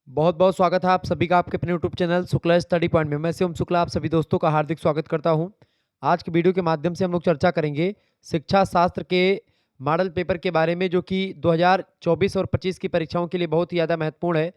बहुत बहुत स्वागत है आप सभी का आपके अपने YouTube channel Shukla study point में। मैं शिवम शुक्ला आप सभी दोस्तों का हार्दिक स्वागत करता हूं। आज की वीडियो के माध्यम से हम लोग चर्चा करेंगे शिक्षा शास्त्र के मॉडल पेपर के बारे में, जो कि 2024 और 25 की परीक्षाओं के लिए बहुत ही ज़्यादा महत्वपूर्ण है।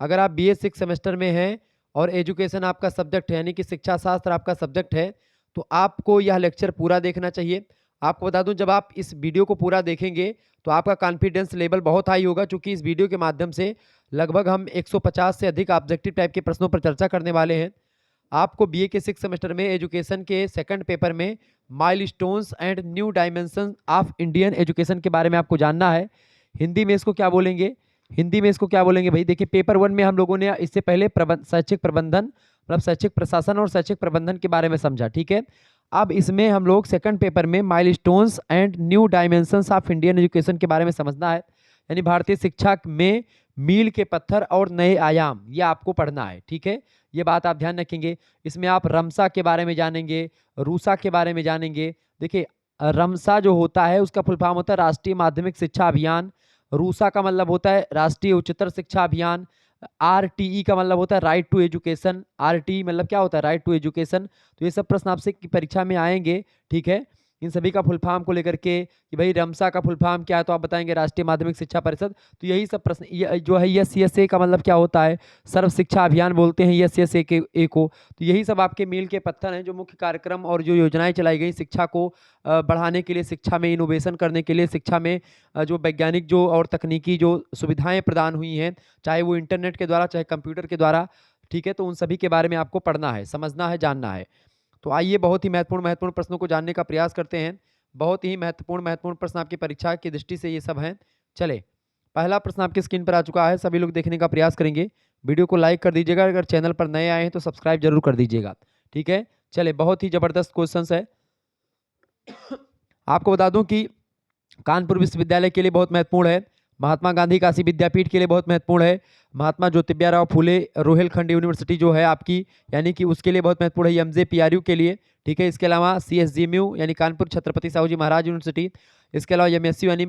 अगर आप BA 6 सेमेस्टर में हैं और एजुकेशन आपका सब्जेक्ट है, यानी कि शिक्षा शास्त्र आपका सब्जेक्ट है, तो आपको यह लेक्चर पूरा देखना चाहिए। आपको बता दूं, जब आप इस वीडियो को पूरा देखेंगे तो आपका कॉन्फिडेंस लेवल बहुत हाई होगा, क्योंकि इस वीडियो के माध्यम से लगभग हम 150 से अधिक ऑब्जेक्टिव टाइप के प्रश्नों पर चर्चा करने वाले हैं। आपको BA के 6 सेमेस्टर में एजुकेशन के सेकंड पेपर में milestones and new dimension of Indian education के बारे में आपको जानना है। हिंदी में इसको क्या बोलेंगे? हिंदी में इसको क्या बोलेंगे भाई? देखिए, पेपर 1 में हम लोगों ने इससे पहले शैक्षिक प्रबंधन मतलब शैक्षिक प्रशासन और शैक्षिक प्रबंधन के बारे में समझा, ठीक है। अब इसमें हम लोग सेकंड पेपर में milestones and new dimensions of Indian education के बारे में समझना है, यानी भारतीय शिक्षा में मील के पत्थर और नए आयाम, ये आपको पढ़ना है, ठीक है। ये बात आप ध्यान रखेंगे। इसमें आप रमसा के बारे में जानेंगे, रूसा के बारे में जानेंगे। देखिए, रमसा जो होता है उसका फुल फॉर्म होता है राष्ट्रीय माध्यमिक शिक्षा अभियान। रूसा का मतलब होता है राष्ट्रीय उच्चतर शिक्षा अभियान। RTE का मतलब होता है राइट टू एजुकेशन। RTE मतलब क्या होता है? Right to education. तो ये सब प्रश्न आपसे की परीक्षा में आएंगे, ठीक है। इन सभी का फुल फॉर्म को लेकर के कि भाई रमसा का फुल फॉर्म क्या है, तो आप बताएंगे राष्ट्रीय माध्यमिक शिक्षा परिषद। तो यही सब प्रश्न जो है SCSA का मतलब क्या होता है? सर्व शिक्षा अभियान बोलते हैं SCSA के ए को। तो यही सब आपके मील के पत्थर हैं, जो मुख्य कार्यक्रम और जो योजनाएं चलाई गई शिक्षा को बढ़ाने के लिए, शिक्षा में इनोवेशन करने के लिए, शिक्षा में जो वैज्ञानिक जो और तकनीकी जो सुविधाएं प्रदान हुई हैं, चाहे वो इंटरनेट के द्वारा चाहे कंप्यूटर के द्वारा, ठीक है। तो उन सभी के बारे में आपको पढ़ना है, समझना है, जानना है। तो आइए बहुत ही महत्वपूर्ण महत्वपूर्ण प्रश्नों को जानने का प्रयास करते हैं। बहुत ही महत्वपूर्ण महत्वपूर्ण प्रश्न आपकी परीक्षा की दृष्टि से ये सब हैं। चले, पहला प्रश्न आपकी स्क्रीन पर आ चुका है, सभी लोग देखने का प्रयास करेंगे। वीडियो को लाइक कर दीजिएगा, अगर चैनल पर नए आए हैं तो सब्सक्राइब जरूर कर दीजिएगा, ठीक है। चले, बहुत ही जबरदस्त क्वेश्चन है। आपको बता दूं कि कानपुर विश्वविद्यालय के लिए बहुत महत्वपूर्ण है, महात्मा गांधी काशी विद्यापीठ के लिए बहुत महत्वपूर्ण है, महात्मा ज्योतिबा फूले रोहिलखंड यूनिवर्सिटी जो है आपकी, यानी कि उसके लिए बहुत महत्वपूर्ण है, MJPRU के लिए, ठीक है। इसके अलावा CSGMU यानी कानपुर छत्रपति साहू जी महाराज यूनिवर्सिटी, इसके अलावा MSU यानी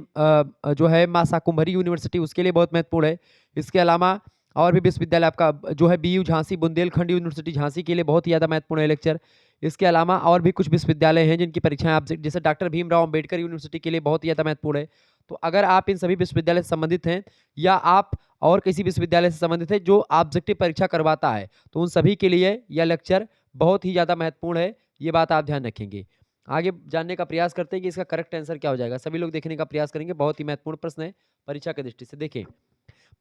जो है मां शाकुंभरी यूनिवर्सिटी, उसके लिए बहुत महत्वपूर्ण है। इसके अलावा और भी विश्वविद्यालय आपका जो है BU झांसी बुंदेलखंड यूनिवर्सिटी झांसी के लिए बहुत ही ज़्यादा महत्वपूर्ण है लेक्चर। इसके अलावा और भी कुछ विश्वविद्यालय हैं जिनकी परीक्षाएं आप जैसे डॉक्टर भीमराव अंबेडकर यूनिवर्सिटी के लिए बहुत ही ज़्यादा महत्वपूर्ण है। तो अगर आप इन सभी विश्वविद्यालय से संबंधित हैं, या आप और किसी विश्वविद्यालय से संबंधित है जो ऑब्जेक्टिव परीक्षा करवाता है, तो उन सभी के लिए यह लेक्चर बहुत ही ज़्यादा महत्वपूर्ण है। ये बात आप ध्यान रखेंगे। आगे जानने का प्रयास करते हैं कि इसका करेक्ट आंसर क्या हो जाएगा। सभी लोग देखने का प्रयास करेंगे, बहुत ही महत्वपूर्ण प्रश्न है परीक्षा की दृष्टि से। देखिए,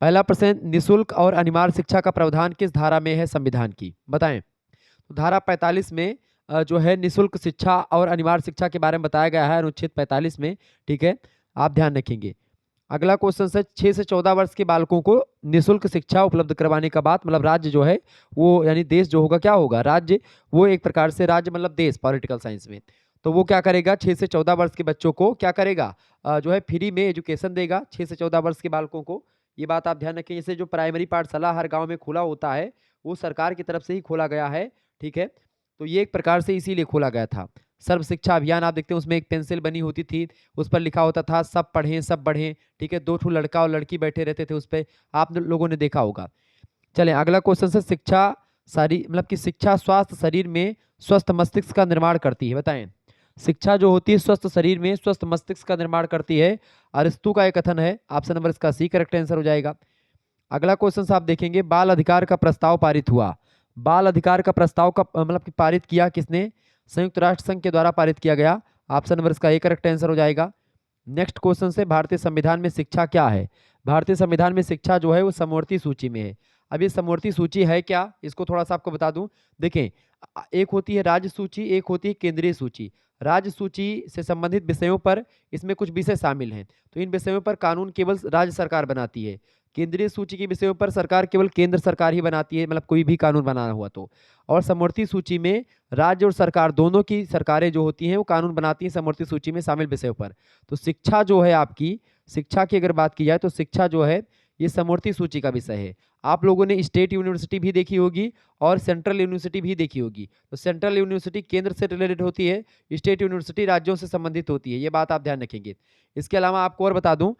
पहला प्रश्न है, निःशुल्क और अनिवार्य शिक्षा का प्रावधान किस धारा में है संविधान की? बताएं। तो धारा 45 में जो है निःशुल्क शिक्षा और अनिवार्य शिक्षा के बारे में बताया गया है, अनुच्छेद 45 में, ठीक है। आप ध्यान रखेंगे। अगला क्वेश्चन है, 6 से 14 वर्ष के बालकों को निःशुल्क शिक्षा उपलब्ध करवाने का बात, मतलब राज्य जो है वो, यानी देश जो होगा, क्या होगा? राज्य। वो एक प्रकार से राज्य मतलब देश, पॉलिटिकल साइंस में। तो वो क्या करेगा? 6 से 14 वर्ष के बच्चों को क्या करेगा? जो है फ्री में एजुकेशन देगा 6 से 14 वर्ष के बालकों को। ये बात आप ध्यान रखें। जैसे जो प्राइमरी पाठशाला हर गांव में खुला होता है, वो सरकार की तरफ से ही खोला गया है, ठीक है। तो ये एक प्रकार से इसीलिए खोला गया था। सर्व शिक्षा अभियान आप देखते हैं, उसमें एक पेंसिल बनी होती थी, उस पर लिखा होता था सब पढ़ें सब बढ़ें, ठीक है। 2 ठो लड़का और लड़की बैठे रहते थे उस पे, आप लोगों ने देखा होगा। चलें, अगला क्वेश्चन है, शिक्षा शरीर मतलब कि शिक्षा स्वास्थ्य शरीर में स्वस्थ मस्तिष्क का निर्माण करती है। बताएं। शिक्षा जो होती है स्वस्थ शरीर में स्वस्थ मस्तिष्क का निर्माण करती है, अरिस्तु का एक कथन है। ऑप्शन नंबर इसका सी करेक्ट आंसर हो जाएगा। अगला क्वेश्चन आप देखेंगे, बाल अधिकार का प्रस्ताव पारित हुआ। बाल अधिकार का प्रस्ताव का मतलब कि पारित किया किसने? संयुक्त राष्ट्र संघ के द्वारा पारित किया गया। ऑप्शन नंबर इसका ए करेक्ट आंसर हो जाएगा। नेक्स्ट क्वेश्चन से, भारतीय संविधान में शिक्षा क्या है? भारतीय संविधान में शिक्षा जो है वो समवर्ती सूची में है। अब ये समवर्ती सूची है क्या, इसको थोड़ा सा आपको बता दूं। देखें, एक होती है राज्य सूची, एक होती है केंद्रीय सूची। राज्य सूची से संबंधित विषयों पर इसमें कुछ विषय शामिल हैं, तो इन विषयों पर कानून केवल राज्य सरकार बनाती है। केंद्रीय सूची के विषयों पर सरकार केवल केंद्र सरकार ही बनाती है, मतलब कोई भी कानून बनाना हुआ तो। और समवर्ती सूची में राज्य और सरकार दोनों की सरकारें जो होती हैं वो कानून बनाती हैं समवर्ती सूची में शामिल विषयों पर। तो शिक्षा जो है आपकी, शिक्षा की अगर बात की जाए तो शिक्षा जो है ये समवर्ती सूची का विषय है। आप लोगों ने स्टेट यूनिवर्सिटी भी देखी होगी और सेंट्रल यूनिवर्सिटी भी देखी होगी। तो सेंट्रल यूनिवर्सिटी केंद्र से रिलेटेड होती है, स्टेट यूनिवर्सिटी राज्यों से संबंधित होती है, ये बात आप ध्यान रखेंगे। इसके अलावा आपको और बता दूं,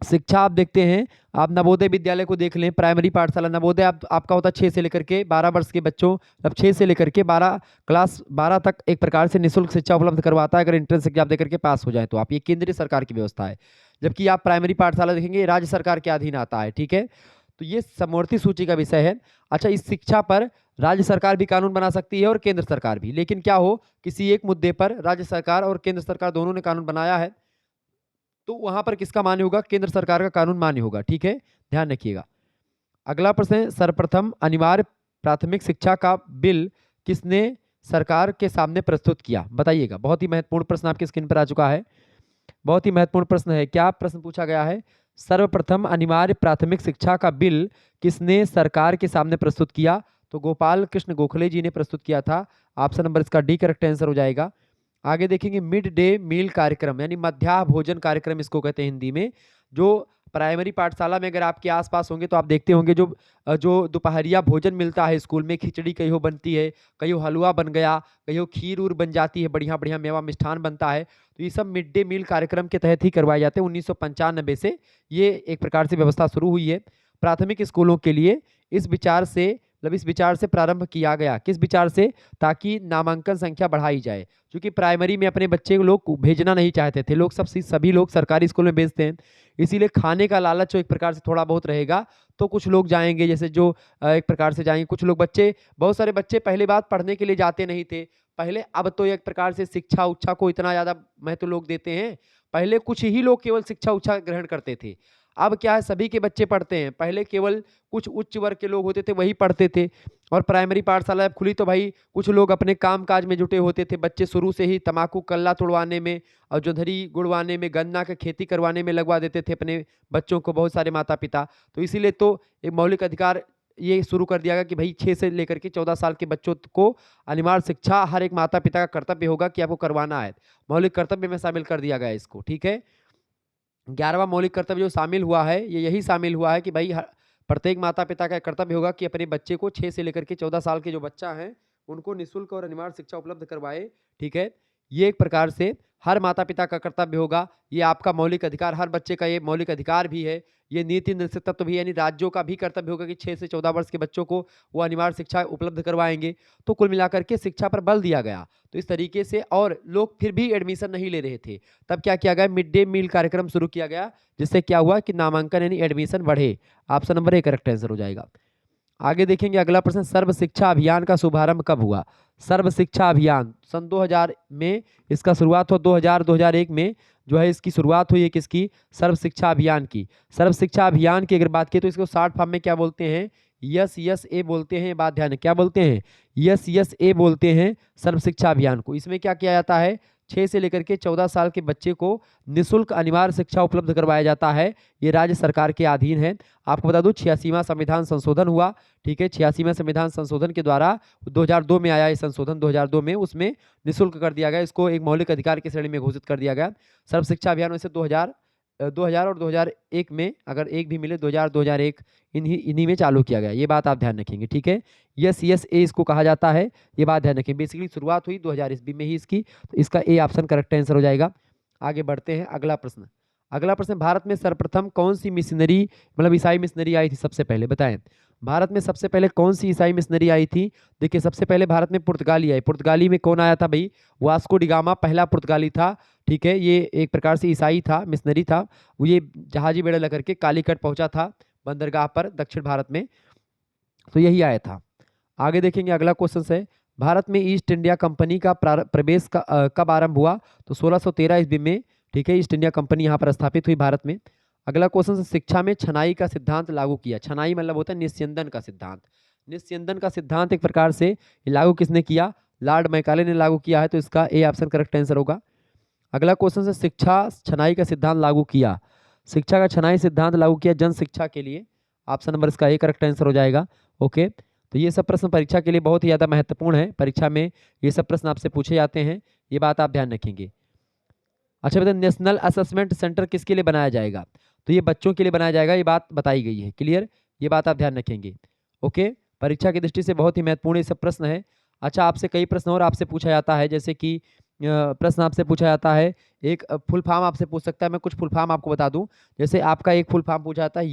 शिक्षा आप देखते हैं, आप नवोदय विद्यालय को देख लें, प्राइमरी पाठशाला नवोदय आपका होता है 6 से लेकर के 12 वर्ष के बच्चों, अब 6 से लेकर के 12 क्लास 12 तक एक प्रकार से निःशुल्क शिक्षा उपलब्ध करवाता है, अगर एंट्रेंस एग्जाम देकर के पास हो जाए तो आप, ये केंद्रीय सरकार की व्यवस्था है। जबकि आप प्राइमरी पाठशाला देखेंगे राज्य सरकार के अधीन आता है, ठीक है। तो ये समवर्ती सूची का विषय है। अच्छा, इस शिक्षा पर राज्य सरकार भी कानून बना सकती है और केंद्र सरकार भी, लेकिन क्या हो, किसी एक मुद्दे पर राज्य सरकार और केंद्र सरकार दोनों ने कानून बनाया है तो वहां पर किसका मान्य होगा, केंद्र सरकार का कानून मान्य होगा, ठीक है, ध्यान रखिएगा। अगला प्रश्न है, सर्वप्रथम अनिवार्य प्राथमिक शिक्षा का बिल किसने सरकार के सामने प्रस्तुत किया, बताइएगा। बहुत ही महत्वपूर्ण प्रश्न आपकी स्क्रीन पर आ चुका है, बहुत ही महत्वपूर्ण प्रश्न है। क्या प्रश्न पूछा गया है, सर्वप्रथम अनिवार्य प्राथमिक शिक्षा का बिल किसने सरकार के सामने प्रस्तुत किया, तो गोपाल कृष्ण गोखले जी ने प्रस्तुत किया था। ऑप्शन नंबर इसका डी करेक्ट आंसर हो जाएगा। आगे देखेंगे, मिड डे मील कार्यक्रम यानी मध्याह्न भोजन कार्यक्रम इसको कहते हैं हिंदी में, जो प्राइमरी पाठशाला में अगर आपके आसपास होंगे तो आप देखते होंगे जो जो दोपहरिया भोजन मिलता है स्कूल में, खिचड़ी कहीं हो बनती है, कहीं हो हलवा बन गया, कहीं हो खीर उर बन जाती है, बढ़िया बढ़िया मेवा मिष्ठान बनता है, तो ये सब मिड डे मील कार्यक्रम के तहत ही करवाए जाते हैं। 1995 से ये एक प्रकार से व्यवस्था शुरू हुई है प्राथमिक स्कूलों के लिए। इस विचार से मतलब इस विचार से प्रारंभ किया गया, किस विचार से, ताकि नामांकन संख्या बढ़ाई जाए, क्योंकि प्राइमरी में अपने बच्चे को लोग भेजना नहीं चाहते थे, लोग सभी लोग सरकारी स्कूल में भेजते हैं, इसीलिए खाने का लालच जो एक प्रकार से थोड़ा बहुत रहेगा तो कुछ लोग जाएंगे, जैसे जो एक प्रकार से जाएंगे, कुछ लोग बच्चे, बहुत सारे बच्चे पहले बात पढ़ने के लिए जाते नहीं थे पहले, अब तो एक प्रकार से शिक्षा उच्छा को इतना ज़्यादा महत्व लोग देते हैं। पहले कुछ ही लोग केवल शिक्षा उच्छा ग्रहण करते थे, अब क्या है, सभी के बच्चे पढ़ते हैं। पहले केवल कुछ उच्च वर्ग के लोग होते थे वही पढ़ते थे, और प्राइमरी पाठशाला जब खुली तो भाई कुछ लोग अपने काम काज में जुटे होते थे, बच्चे शुरू से ही तम्बाकू कल्ला तोड़वाने में और जोंधरी गुड़वाने में, गन्ना की खेती करवाने में लगवा देते थे अपने बच्चों को बहुत सारे माता पिता। तो इसीलिए तो एक मौलिक अधिकार ये शुरू कर दिया गया कि भाई 6 से लेकर के 14 साल के बच्चों को अनिवार्य शिक्षा हर एक माता पिता का कर्तव्य होगा कि आपको करवाना है, मौलिक कर्तव्य में शामिल कर दिया गया है इसको, ठीक है। 11वां मौलिक कर्तव्य जो शामिल हुआ है, ये यही शामिल हुआ है कि भाई प्रत्येक माता पिता का कर्तव्य होगा कि अपने बच्चे को 6 से लेकर के 14 साल के जो बच्चा हैं उनको निःशुल्क और अनिवार्य शिक्षा उपलब्ध करवाए, ठीक है। ये एक प्रकार से हर माता पिता का कर्तव्य होगा, ये आपका मौलिक अधिकार, हर बच्चे का ये मौलिक अधिकार भी है, ये नीति निर्देशक तत्व भी, यानी राज्यों का भी कर्तव्य होगा कि 6 से 14 वर्ष के बच्चों को वो अनिवार्य शिक्षा उपलब्ध करवाएंगे। तो कुल मिलाकर के शिक्षा पर बल दिया गया, तो इस तरीके से, और लोग फिर भी एडमिशन नहीं ले रहे थे, तब क्या किया गया, मिड डे मील कार्यक्रम शुरू किया गया, जिससे क्या हुआ कि नामांकन यानी एडमिशन बढ़े। Option number A correct answer हो जाएगा। आगे देखेंगे अगला प्रश्न, सर्व शिक्षा अभियान का शुभारंभ कब हुआ। सर्व शिक्षा अभियान सन 2000 में इसका शुरुआत हो, 2001 में जो है इसकी शुरुआत हुई है, किसकी, सर्व शिक्षा अभियान की। सर्व शिक्षा अभियान की अगर बात की तो इसको शॉर्ट फॉर्म में क्या बोलते हैं, यस ए बोलते हैं, बात ध्यान है, क्या बोलते हैं, यस ए बोलते हैं सर्व शिक्षा अभियान को। इसमें क्या किया जाता है, 6 से लेकर के 14 साल के बच्चे को निःशुल्क अनिवार्य शिक्षा उपलब्ध करवाया जाता है, ये राज्य सरकार के अधीन है। आपको बता दूं 86वां संविधान संशोधन हुआ, ठीक है, 86वें संविधान संशोधन के द्वारा 2002 में आया ये संशोधन, 2002 में, उसमें निःशुल्क कर दिया गया, इसको एक मौलिक अधिकार की श्रेणी में घोषित कर दिया गया। सर्व शिक्षा अभियान वैसे 2000 और 2001 में, अगर एक भी मिले 2001 इन्हीं में चालू किया गया, ये बात आप ध्यान रखेंगे, ठीक है। यस ए इसको कहा जाता है, ये बात ध्यान रखें, बेसिकली शुरुआत हुई 2000 ईस्वी में ही इसकी, तो इसका ए ऑप्शन करेक्ट आंसर हो जाएगा। आगे बढ़ते हैं, अगला प्रश्न। अगला प्रश्न, भारत में सर्वप्रथम कौन सी मिशनरी, मतलब ईसाई मिशनरी आई थी सबसे पहले, बताएं। भारत में सबसे पहले कौन सी ईसाई मिशनरी आई थी। देखिए, सबसे पहले भारत में पुर्तगाली आई। पुर्तगाली में कौन आया था भाई, वास्को डिगामा पहला पुर्तगाली था, ठीक है। ये एक प्रकार से ईसाई था, मिशनरी था, वो ये जहाजी बेड़ा लेकर के कालीकट पहुंचा था बंदरगाह पर दक्षिण भारत में, तो यही आया था। आगे देखेंगे, अगला क्वेश्चन है, भारत में ईस्ट इंडिया कंपनी का प्रवेश कब आरंभ हुआ, तो 1613 ईस्वी में, ठीक है, ईस्ट इंडिया कंपनी यहाँ पर स्थापित हुई भारत में। अगला क्वेश्चन, शिक्षा में छनाई का सिद्धांत लागू किया। छनाई मतलब होता है निस्यंदन का सिद्धांत। निस्यंदन का सिद्धांत एक प्रकार से लागू किसने किया, लॉर्ड मैकाले ने लागू किया है, तो इसका ए ऑप्शन करेक्ट आंसर होगा। अगला क्वेश्चन है, शिक्षा छनाई का सिद्धांत लागू किया। शिक्षा का छनाई सिद्धांत लागू किया जन शिक्षा के लिए, ऑप्शन नंबर इसका ए करेक्ट आंसर हो जाएगा। ओके, तो ये सब प्रश्न परीक्षा के लिए बहुत ही ज़्यादा महत्वपूर्ण है, परीक्षा में ये सब प्रश्न आपसे पूछे जाते हैं, ये बात आप ध्यान रखेंगे। अच्छा बताइए, नेशनल असेसमेंट सेंटर किसके लिए बनाया जाएगा, तो ये बच्चों के लिए बनाया जाएगा, ये बात बताई गई है, क्लियर, ये बात आप ध्यान रखेंगे। ओके, परीक्षा की दृष्टि से बहुत ही महत्वपूर्ण ये सब प्रश्न है। अच्छा, आपसे कई प्रश्न और आपसे पूछा जाता है, जैसे कि प्रश्न आपसे पूछा जाता है, एक फुल फॉर्म आपसे पूछ सकता है, मैं कुछ फुल फॉर्म आपको बता दूं। जैसे आपका एक फुल फॉर्म पूछा जाता है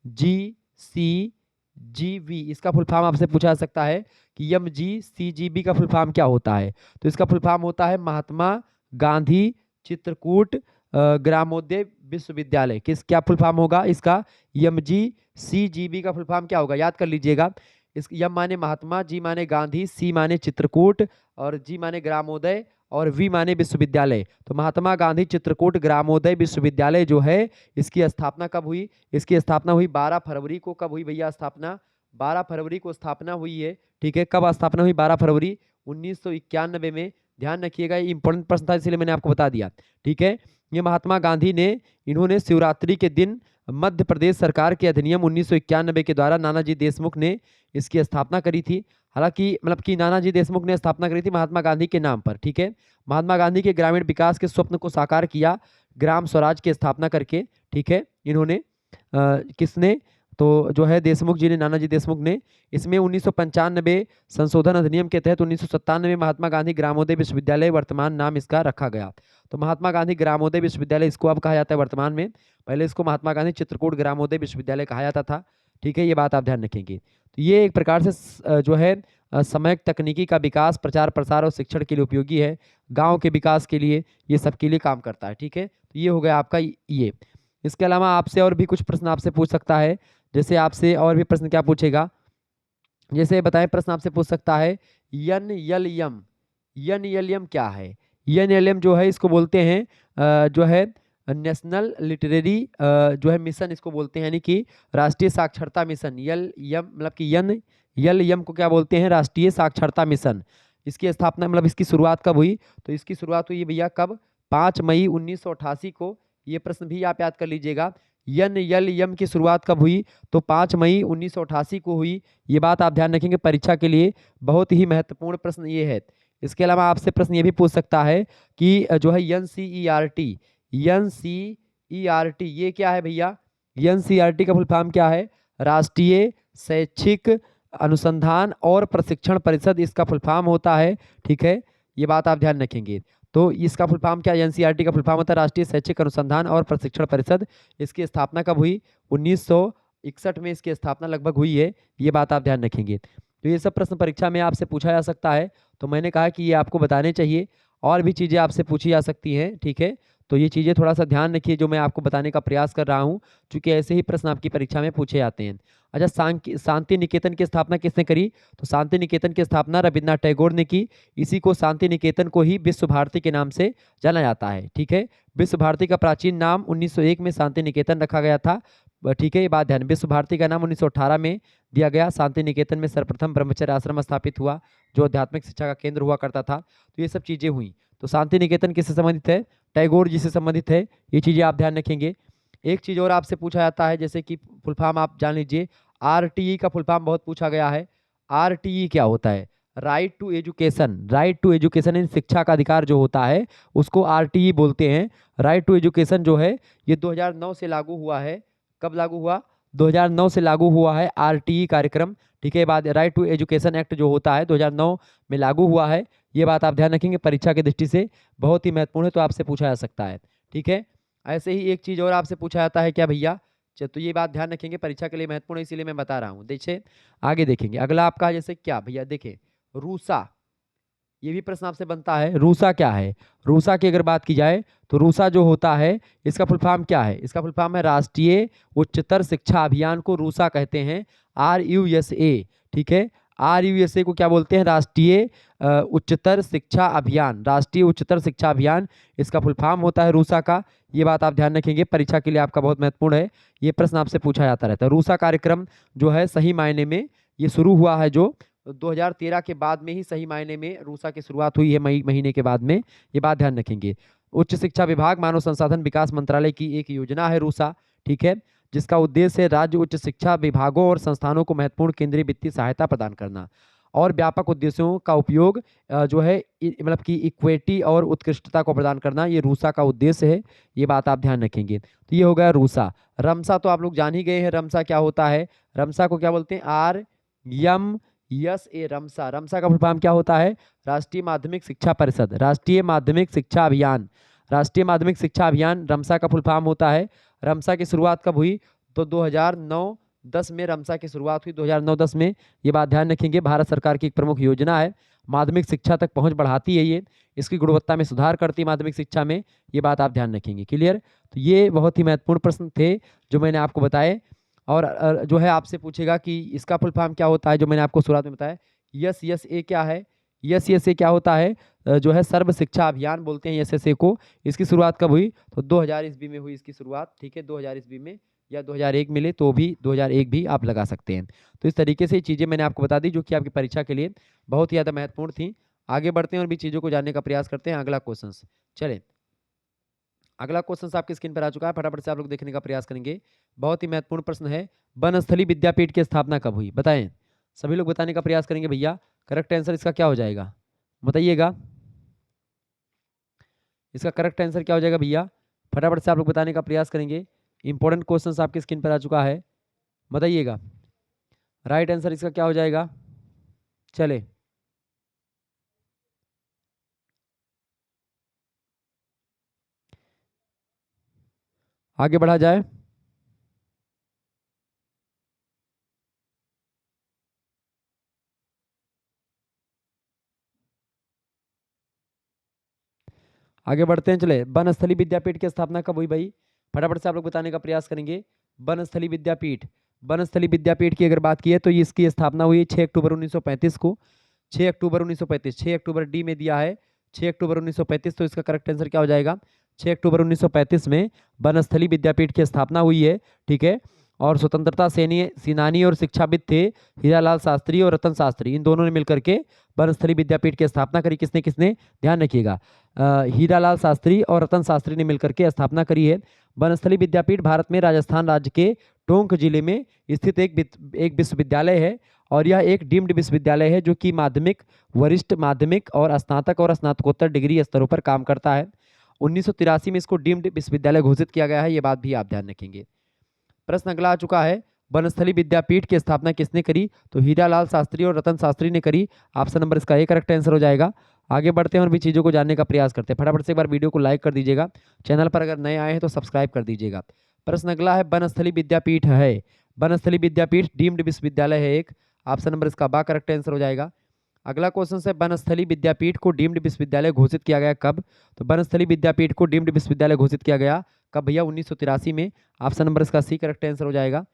MGCGV, इसका फुल फॉर्म आपसे पूछा जा सकता है कि MGCGB का फुल फॉर्म क्या होता है। तो इसका फुल फॉर्म होता है महात्मा गांधी चित्रकूट ग्रामोदय विश्वविद्यालय। क्या फुल फॉर्म होगा इसका? MGCGB का फुल फॉर्म क्या होगा, याद कर लीजिएगा। इस यम माने महात्मा, जी माने गांधी, सी माने चित्रकूट और जी माने ग्रामोदय और वी माने विश्वविद्यालय। तो महात्मा गांधी चित्रकूट ग्रामोदय विश्वविद्यालय जो है, इसकी स्थापना कब हुई? इसकी स्थापना हुई 12 फरवरी को। कब हुई भैया स्थापना? 12 फरवरी को स्थापना हुई है। ठीक है, कब स्थापना हुई? 12 फरवरी 1991 में। ध्यान रखिएगा, ये इंपॉर्टेंट प्रश्न था इसलिए मैंने आपको बता दिया। ठीक है, ये महात्मा गांधी ने, इन्होंने शिवरात्रि के दिन मध्य प्रदेश सरकार के अधिनियम 1991 के द्वारा नानाजी देशमुख ने इसकी स्थापना करी थी। हालांकि मतलब कि नानाजी देशमुख ने स्थापना करी थी महात्मा गांधी के नाम पर। ठीक है, महात्मा गांधी के ग्रामीण विकास के स्वप्न को साकार किया ग्राम स्वराज की स्थापना करके। ठीक है, इन्होंने किसने? तो जो है देशमुख जी ने, नानाजी देशमुख ने। इसमें 1995 संशोधन अधिनियम के तहत 1997 में महात्मा गांधी ग्रामोदय विश्वविद्यालय वर्तमान नाम इसका रखा गया। तो महात्मा गांधी ग्रामोदय विश्वविद्यालय इसको अब कहा जाता है वर्तमान में। पहले इसको महात्मा गांधी चित्रकूट ग्रामोदय विश्वविद्यालय कहा जाता था। ठीक है, ये बात आप ध्यान रखेंगे। तो ये एक प्रकार से जो है समयक तकनीकी का विकास, प्रचार प्रसार और शिक्षण के लिए उपयोगी है। गांव के विकास के लिए, ये सबके लिए काम करता है। ठीक है, तो ये हो गया आपका ये। इसके अलावा आपसे और भी कुछ प्रश्न आपसे पूछ सकता है। जैसे आपसे और भी प्रश्न क्या पूछेगा, जैसे बताएं, प्रश्न आपसे पूछ सकता है NLM। NLM क्या है? NLM जो है इसको बोलते हैं जो है नेशनल लिटरेरी जो है मिशन इसको बोलते हैं, यानी कि राष्ट्रीय साक्षरता मिशन। LM मतलब कि LM को क्या बोलते हैं? राष्ट्रीय साक्षरता मिशन। इसकी स्थापना मतलब इसकी शुरुआत कब हुई? तो इसकी शुरुआत हुई भैया कब? 5 मई 1988 को। ये प्रश्न भी आप याद कर लीजिएगा, NLM की शुरुआत कब हुई? तो 5 मई 1988 को हुई। ये बात आप ध्यान रखेंगे, परीक्षा के लिए बहुत ही महत्वपूर्ण प्रश्न ये है। इसके अलावा आपसे प्रश्न ये भी पूछ सकता है कि जो है NCERT ये क्या है भैया? NCERT का फुल फॉर्म क्या है? राष्ट्रीय शैक्षिक अनुसंधान और प्रशिक्षण परिषद इसका फुल फॉर्म होता है। ठीक है, ये बात आप ध्यान रखेंगे। तो इसका फुल फॉर्म क्या? NCERT का फुल फॉर्म होता है राष्ट्रीय शैक्षिक अनुसंधान और प्रशिक्षण परिषद। इसकी स्थापना कब हुई? 1961 में इसकी स्थापना लगभग हुई है। ये बात आप ध्यान रखेंगे। तो ये सब प्रश्न परीक्षा में आपसे पूछा जा सकता है। तो मैंने कहा कि ये आपको बताने चाहिए, और भी चीज़ें आपसे पूछी जा सकती हैं। ठीक है, तो ये चीज़ें थोड़ा सा ध्यान रखिए जो मैं आपको बताने का प्रयास कर रहा हूँ, क्योंकि ऐसे ही प्रश्न आपकी परीक्षा में पूछे जाते हैं। अच्छा, शांति निकेतन की स्थापना किसने करी? तो शांति निकेतन की स्थापना रविन्द्रनाथ टैगोर ने की। इसी को, शांति निकेतन को ही विश्व भारती के नाम से जाना जाता है। ठीक है, विश्व भारती का प्राचीन नाम 1901 में शांति निकेतन रखा गया था। ठीक है, ये बात ध्यान। विश्व भारती का नाम 1918 में दिया गया। शांति निकेतन में सर्वप्रथम ब्रह्मचर्य आश्रम स्थापित हुआ, जो आध्यात्मिक शिक्षा का केंद्र हुआ करता था। तो ये सब चीज़ें हुई। तो शांति निकेतन किससे संबंधित है? टैगोर जी से संबंधित है। ये चीज़ें आप ध्यान रखेंगे। एक चीज़ और आपसे पूछा जाता है, जैसे कि फुल फॉर्म आप जान लीजिए। RTE का फुल फॉर्म बहुत पूछा गया है। RTE क्या होता है? Right to education. Right to education इन शिक्षा का अधिकार जो होता है उसको RTE बोलते हैं। राइट टू एजुकेशन जो है ये 2009 से लागू हुआ है। कब लागू हुआ? 2009 से लागू हुआ है RTE कार्यक्रम। ठीक है, बात राइट टू एजुकेशन एक्ट जो होता है 2009 में लागू हुआ है। ये बात आप ध्यान रखेंगे, परीक्षा की दृष्टि से बहुत ही महत्वपूर्ण है, तो आपसे पूछा जा सकता है। ठीक है, ऐसे ही एक चीज़ और आपसे पूछा जाता है क्या भैया? तो ये बात ध्यान रखेंगे, परीक्षा के लिए महत्वपूर्ण है, इसीलिए मैं बता रहा हूँ। देखिए आगे देखेंगे, अगला आपका जैसे क्या भैया, देखें रूसा। ये भी प्रश्न आपसे बनता है, रूसा क्या है? रूसा की अगर बात की जाए तो रूसा जो होता है इसका फुल फॉर्म क्या है? इसका फुल फॉर्म है राष्ट्रीय उच्चतर शिक्षा अभियान को रूसा कहते हैं। RUSA। ठीक है, RUSA को क्या बोलते हैं? राष्ट्रीय उच्चतर शिक्षा अभियान। राष्ट्रीय उच्चतर शिक्षा अभियान इसका फुल फॉर्म होता है रूसा का। ये बात आप ध्यान रखेंगे, परीक्षा के लिए आपका बहुत महत्वपूर्ण है। ये प्रश्न आपसे पूछा जाता रहता है। रूसा कार्यक्रम जो है सही मायने में ये शुरू हुआ है, जो 2013 के बाद में ही सही मायने में रूसा की शुरुआत हुई है, मई महीने के बाद में। ये बात ध्यान रखेंगे। उच्च शिक्षा विभाग मानव संसाधन विकास मंत्रालय की एक योजना है रूसा। ठीक है, जिसका उद्देश्य है राज्य उच्च शिक्षा विभागों और संस्थानों को महत्वपूर्ण केंद्रीय वित्तीय सहायता प्रदान करना और व्यापक उद्देश्यों का उपयोग जो है मतलब कि इक्विटी और उत्कृष्टता को प्रदान करना, ये रूसा का उद्देश्य है। ये बात आप ध्यान रखेंगे। तो ये हो गया रूसा। रमसा तो आप लोग जान ही गए हैं, रमसा क्या होता है? रमसा को क्या बोलते हैं? RMSA। यस ए रमसा, रमसा का फुल फॉर्म क्या होता है? राष्ट्रीय माध्यमिक शिक्षा परिषद, राष्ट्रीय माध्यमिक शिक्षा अभियान, राष्ट्रीय माध्यमिक शिक्षा अभियान रमसा का फुल फॉर्म होता है। रमसा की शुरुआत कब हुई? तो 2009-10 में रमसा की शुरुआत हुई, 2009-10 में। ये बात ध्यान रखेंगे, भारत सरकार की एक प्रमुख योजना है, माध्यमिक शिक्षा तक पहुंच बढ़ाती है ये, इसकी गुणवत्ता में सुधार करती है माध्यमिक शिक्षा में, ये बात आप ध्यान रखेंगे। क्लियर? तो ये बहुत ही महत्वपूर्ण प्रश्न थे जो मैंने आपको बताए। और जो है आपसे पूछेगा कि इसका फुल फॉर्म क्या होता है, जो मैंने आपको शुरुआत में बताया। यस यस ए क्या है? यस यस ए क्या होता है? जो है सर्व शिक्षा अभियान बोलते हैं यस यस ए को। इसकी शुरुआत कब हुई? तो 2000 ईस्वी में हुई इसकी शुरुआत, ठीक है, 2000 ईस्वी में, या 2001 मिले तो भी 2001 भी आप लगा सकते हैं। तो इस तरीके से चीज़ें मैंने आपको बता दी जो कि आपकी परीक्षा के लिए बहुत ही ज़्यादा महत्वपूर्ण थी। आगे बढ़ते हैं और भी चीज़ों को जानने का प्रयास करते हैं। अगला क्वेश्चन, चले अगला क्वेश्चन आपकी स्क्रीन पर आ चुका है, फटाफट से आप लोग देखने का प्रयास करेंगे। बहुत ही महत्वपूर्ण प्रश्न है, वनस्थली विद्यापीठ की स्थापना कब हुई? बताएं, सभी लोग बताने का प्रयास करेंगे भैया। करेक्ट आंसर इसका क्या हो जाएगा, बताइएगा। इसका करेक्ट आंसर क्या हो जाएगा भैया? फटाफट से आप लोग बताने का प्रयास करेंगे। इंपॉर्टेंट क्वेश्चन आपकी स्क्रीन पर आ चुका है, बताइएगा राइट आंसर इसका क्या हो जाएगा। चले आगे बढ़ा जाए। आगे बढ़ते हैं, चले वनस्थली विद्यापीठ की स्थापना कब हुई भाई? फटाफट से आप लोग बताने का प्रयास करेंगे। वनस्थली विद्यापीठ, वनस्थली विद्यापीठ की अगर बात की है तो इसकी स्थापना हुई 6 अक्टूबर 1935 को। 6 अक्टूबर 1935, 6 अक्टूबर डी में दिया है, 6 अक्टूबर 1935, तो इसका करेक्ट आंसर क्या हो जाएगा? 6 अक्टूबर 1935 में वनस्थली विद्यापीठ की स्थापना हुई है, ठीक है। और स्वतंत्रता सेनानी और शिक्षाविद थे हीरालाल शास्त्री और रतन शास्त्री, इन दोनों ने मिलकर के वनस्थली विद्यापीठ की स्थापना करी। किसने किसने, ध्यान रखिएगा, हीरालाल शास्त्री और रतन शास्त्री ने मिलकर के स्थापना करी है। वनस्थली विद्यापीठ भारत में राजस्थान राज्य के टोंक जिले में स्थित एक विश्वविद्यालय है, और यह एक डीम्ड विश्वविद्यालय है जो कि माध्यमिक, वरिष्ठ माध्यमिक और स्नातक और स्नातकोत्तर डिग्री स्तरों पर काम करता है। 1983 में इसको डीम्ड विश्वविद्यालय घोषित किया गया है, ये बात भी आप ध्यान रखेंगे। प्रश्न अगला आ चुका है, वनस्थली विद्यापीठ की स्थापना किसने करी? तो हीरालाल शास्त्री और रतन शास्त्री ने करी। ऑप्शन नंबर इसका ए करेक्ट आंसर हो जाएगा। आगे बढ़ते हैं और भी चीज़ों को जानने का प्रयास करते हैं। फटाफट से एक बार वीडियो को लाइक कर दीजिएगा, चैनल पर अगर नए आए हैं तो सब्सक्राइब कर दीजिएगा। प्रश्न अगला है, वनस्थली विद्यापीठ है, वनस्थली विद्यापीठ डीम्ड विश्वविद्यालय है एक। ऑप्शन नंबर इसका बा करेक्ट आंसर हो जाएगा। अगला क्वेश्चन है, वनस्थली विद्यापीठ को डीम्ड विश्वविद्यालय घोषित किया गया कब? तो वनस्थली विद्यापीठ को डीम्ड विश्वविद्यालय घोषित किया गया कब भैया? 1983 में। ऑप्शन नंबर इसका सी करेक्ट आंसर हो जाएगा।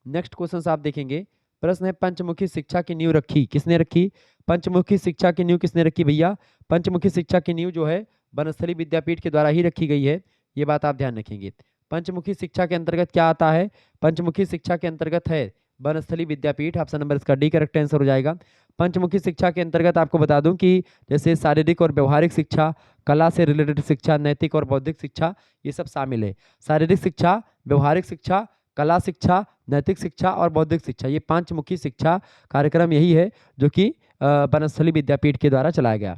नेक्स्ट क्वेश्चन आप देखेंगे, प्रश्न है, पंचमुखी शिक्षा की नींव रखी किसने रखी? पंचमुखी शिक्षा की नींव किसने रखी भैया? पंचमुखी शिक्षा की नींव जो है वनस्थली विद्यापीठ के द्वारा ही रखी गई है, ये बात आप ध्यान रखेंगे। पंचमुखी शिक्षा के अंतर्गत क्या आता है? पंचमुखी शिक्षा के अंतर्गत है वनस्थली विद्यापीठ। ऑप्शन नंबर इसका डी करेक्ट आंसर हो जाएगा। पंचमुखी शिक्षा के अंतर्गत आपको बता दूं कि जैसे शारीरिक और व्यवहारिक शिक्षा, कला से रिलेटेड शिक्षा, नैतिक और बौद्धिक शिक्षा, ये सब शामिल है। शारीरिक शिक्षा, व्यवहारिक शिक्षा, कला शिक्षा, नैतिक शिक्षा और बौद्धिक शिक्षा, ये पांचमुखी शिक्षा कार्यक्रम यही है जो कि वनस्थली विद्यापीठ के द्वारा चलाया गया।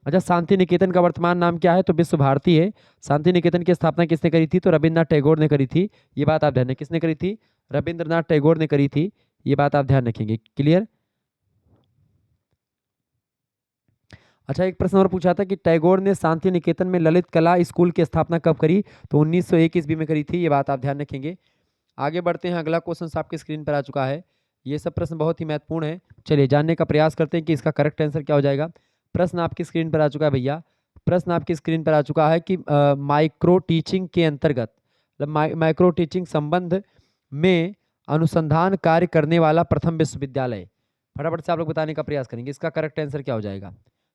अच्छा, शांति निकेतन का वर्तमान नाम क्या है? तो विश्व भारती है। शांति निकेतन की स्थापना किसने करी थी? तो रविन्द्रनाथ टैगोर ने करी थी, ये बात आप ध्यान रखें। किसने करी थी? रविन्द्रनाथ टैगोर ने करी थी, ये बात आप ध्यान रखेंगे। क्लियर? अच्छा, एक प्रश्न और पूछा था कि टैगोर ने शांति निकेतन में ललित कला स्कूल की स्थापना कब करी? तो 1901 ईस्वी में करी थी, ये बात आप ध्यान रखेंगे। आगे बढ़ते हैं, अगला क्वेश्चन आपके स्क्रीन पर आ चुका है। ये सब प्रश्न बहुत ही महत्वपूर्ण है, चलिए जानने का प्रयास करते हैं कि इसका करेक्ट आंसर क्या हो जाएगा। प्रश्न आपकी स्क्रीन पर आ चुका है भैया, प्रश्न आपकी स्क्रीन पर आ चुका है कि माइक्रो टीचिंग के अंतर्गत, माइक्रो टीचिंग संबंध में अनुसंधान कार्य करने वाला प्रथम विश्वविद्यालय। फटाफट से आप लोग बताने का प्रयास करेंगे, इसका करेक्ट आंसर क्या हो जाएगा।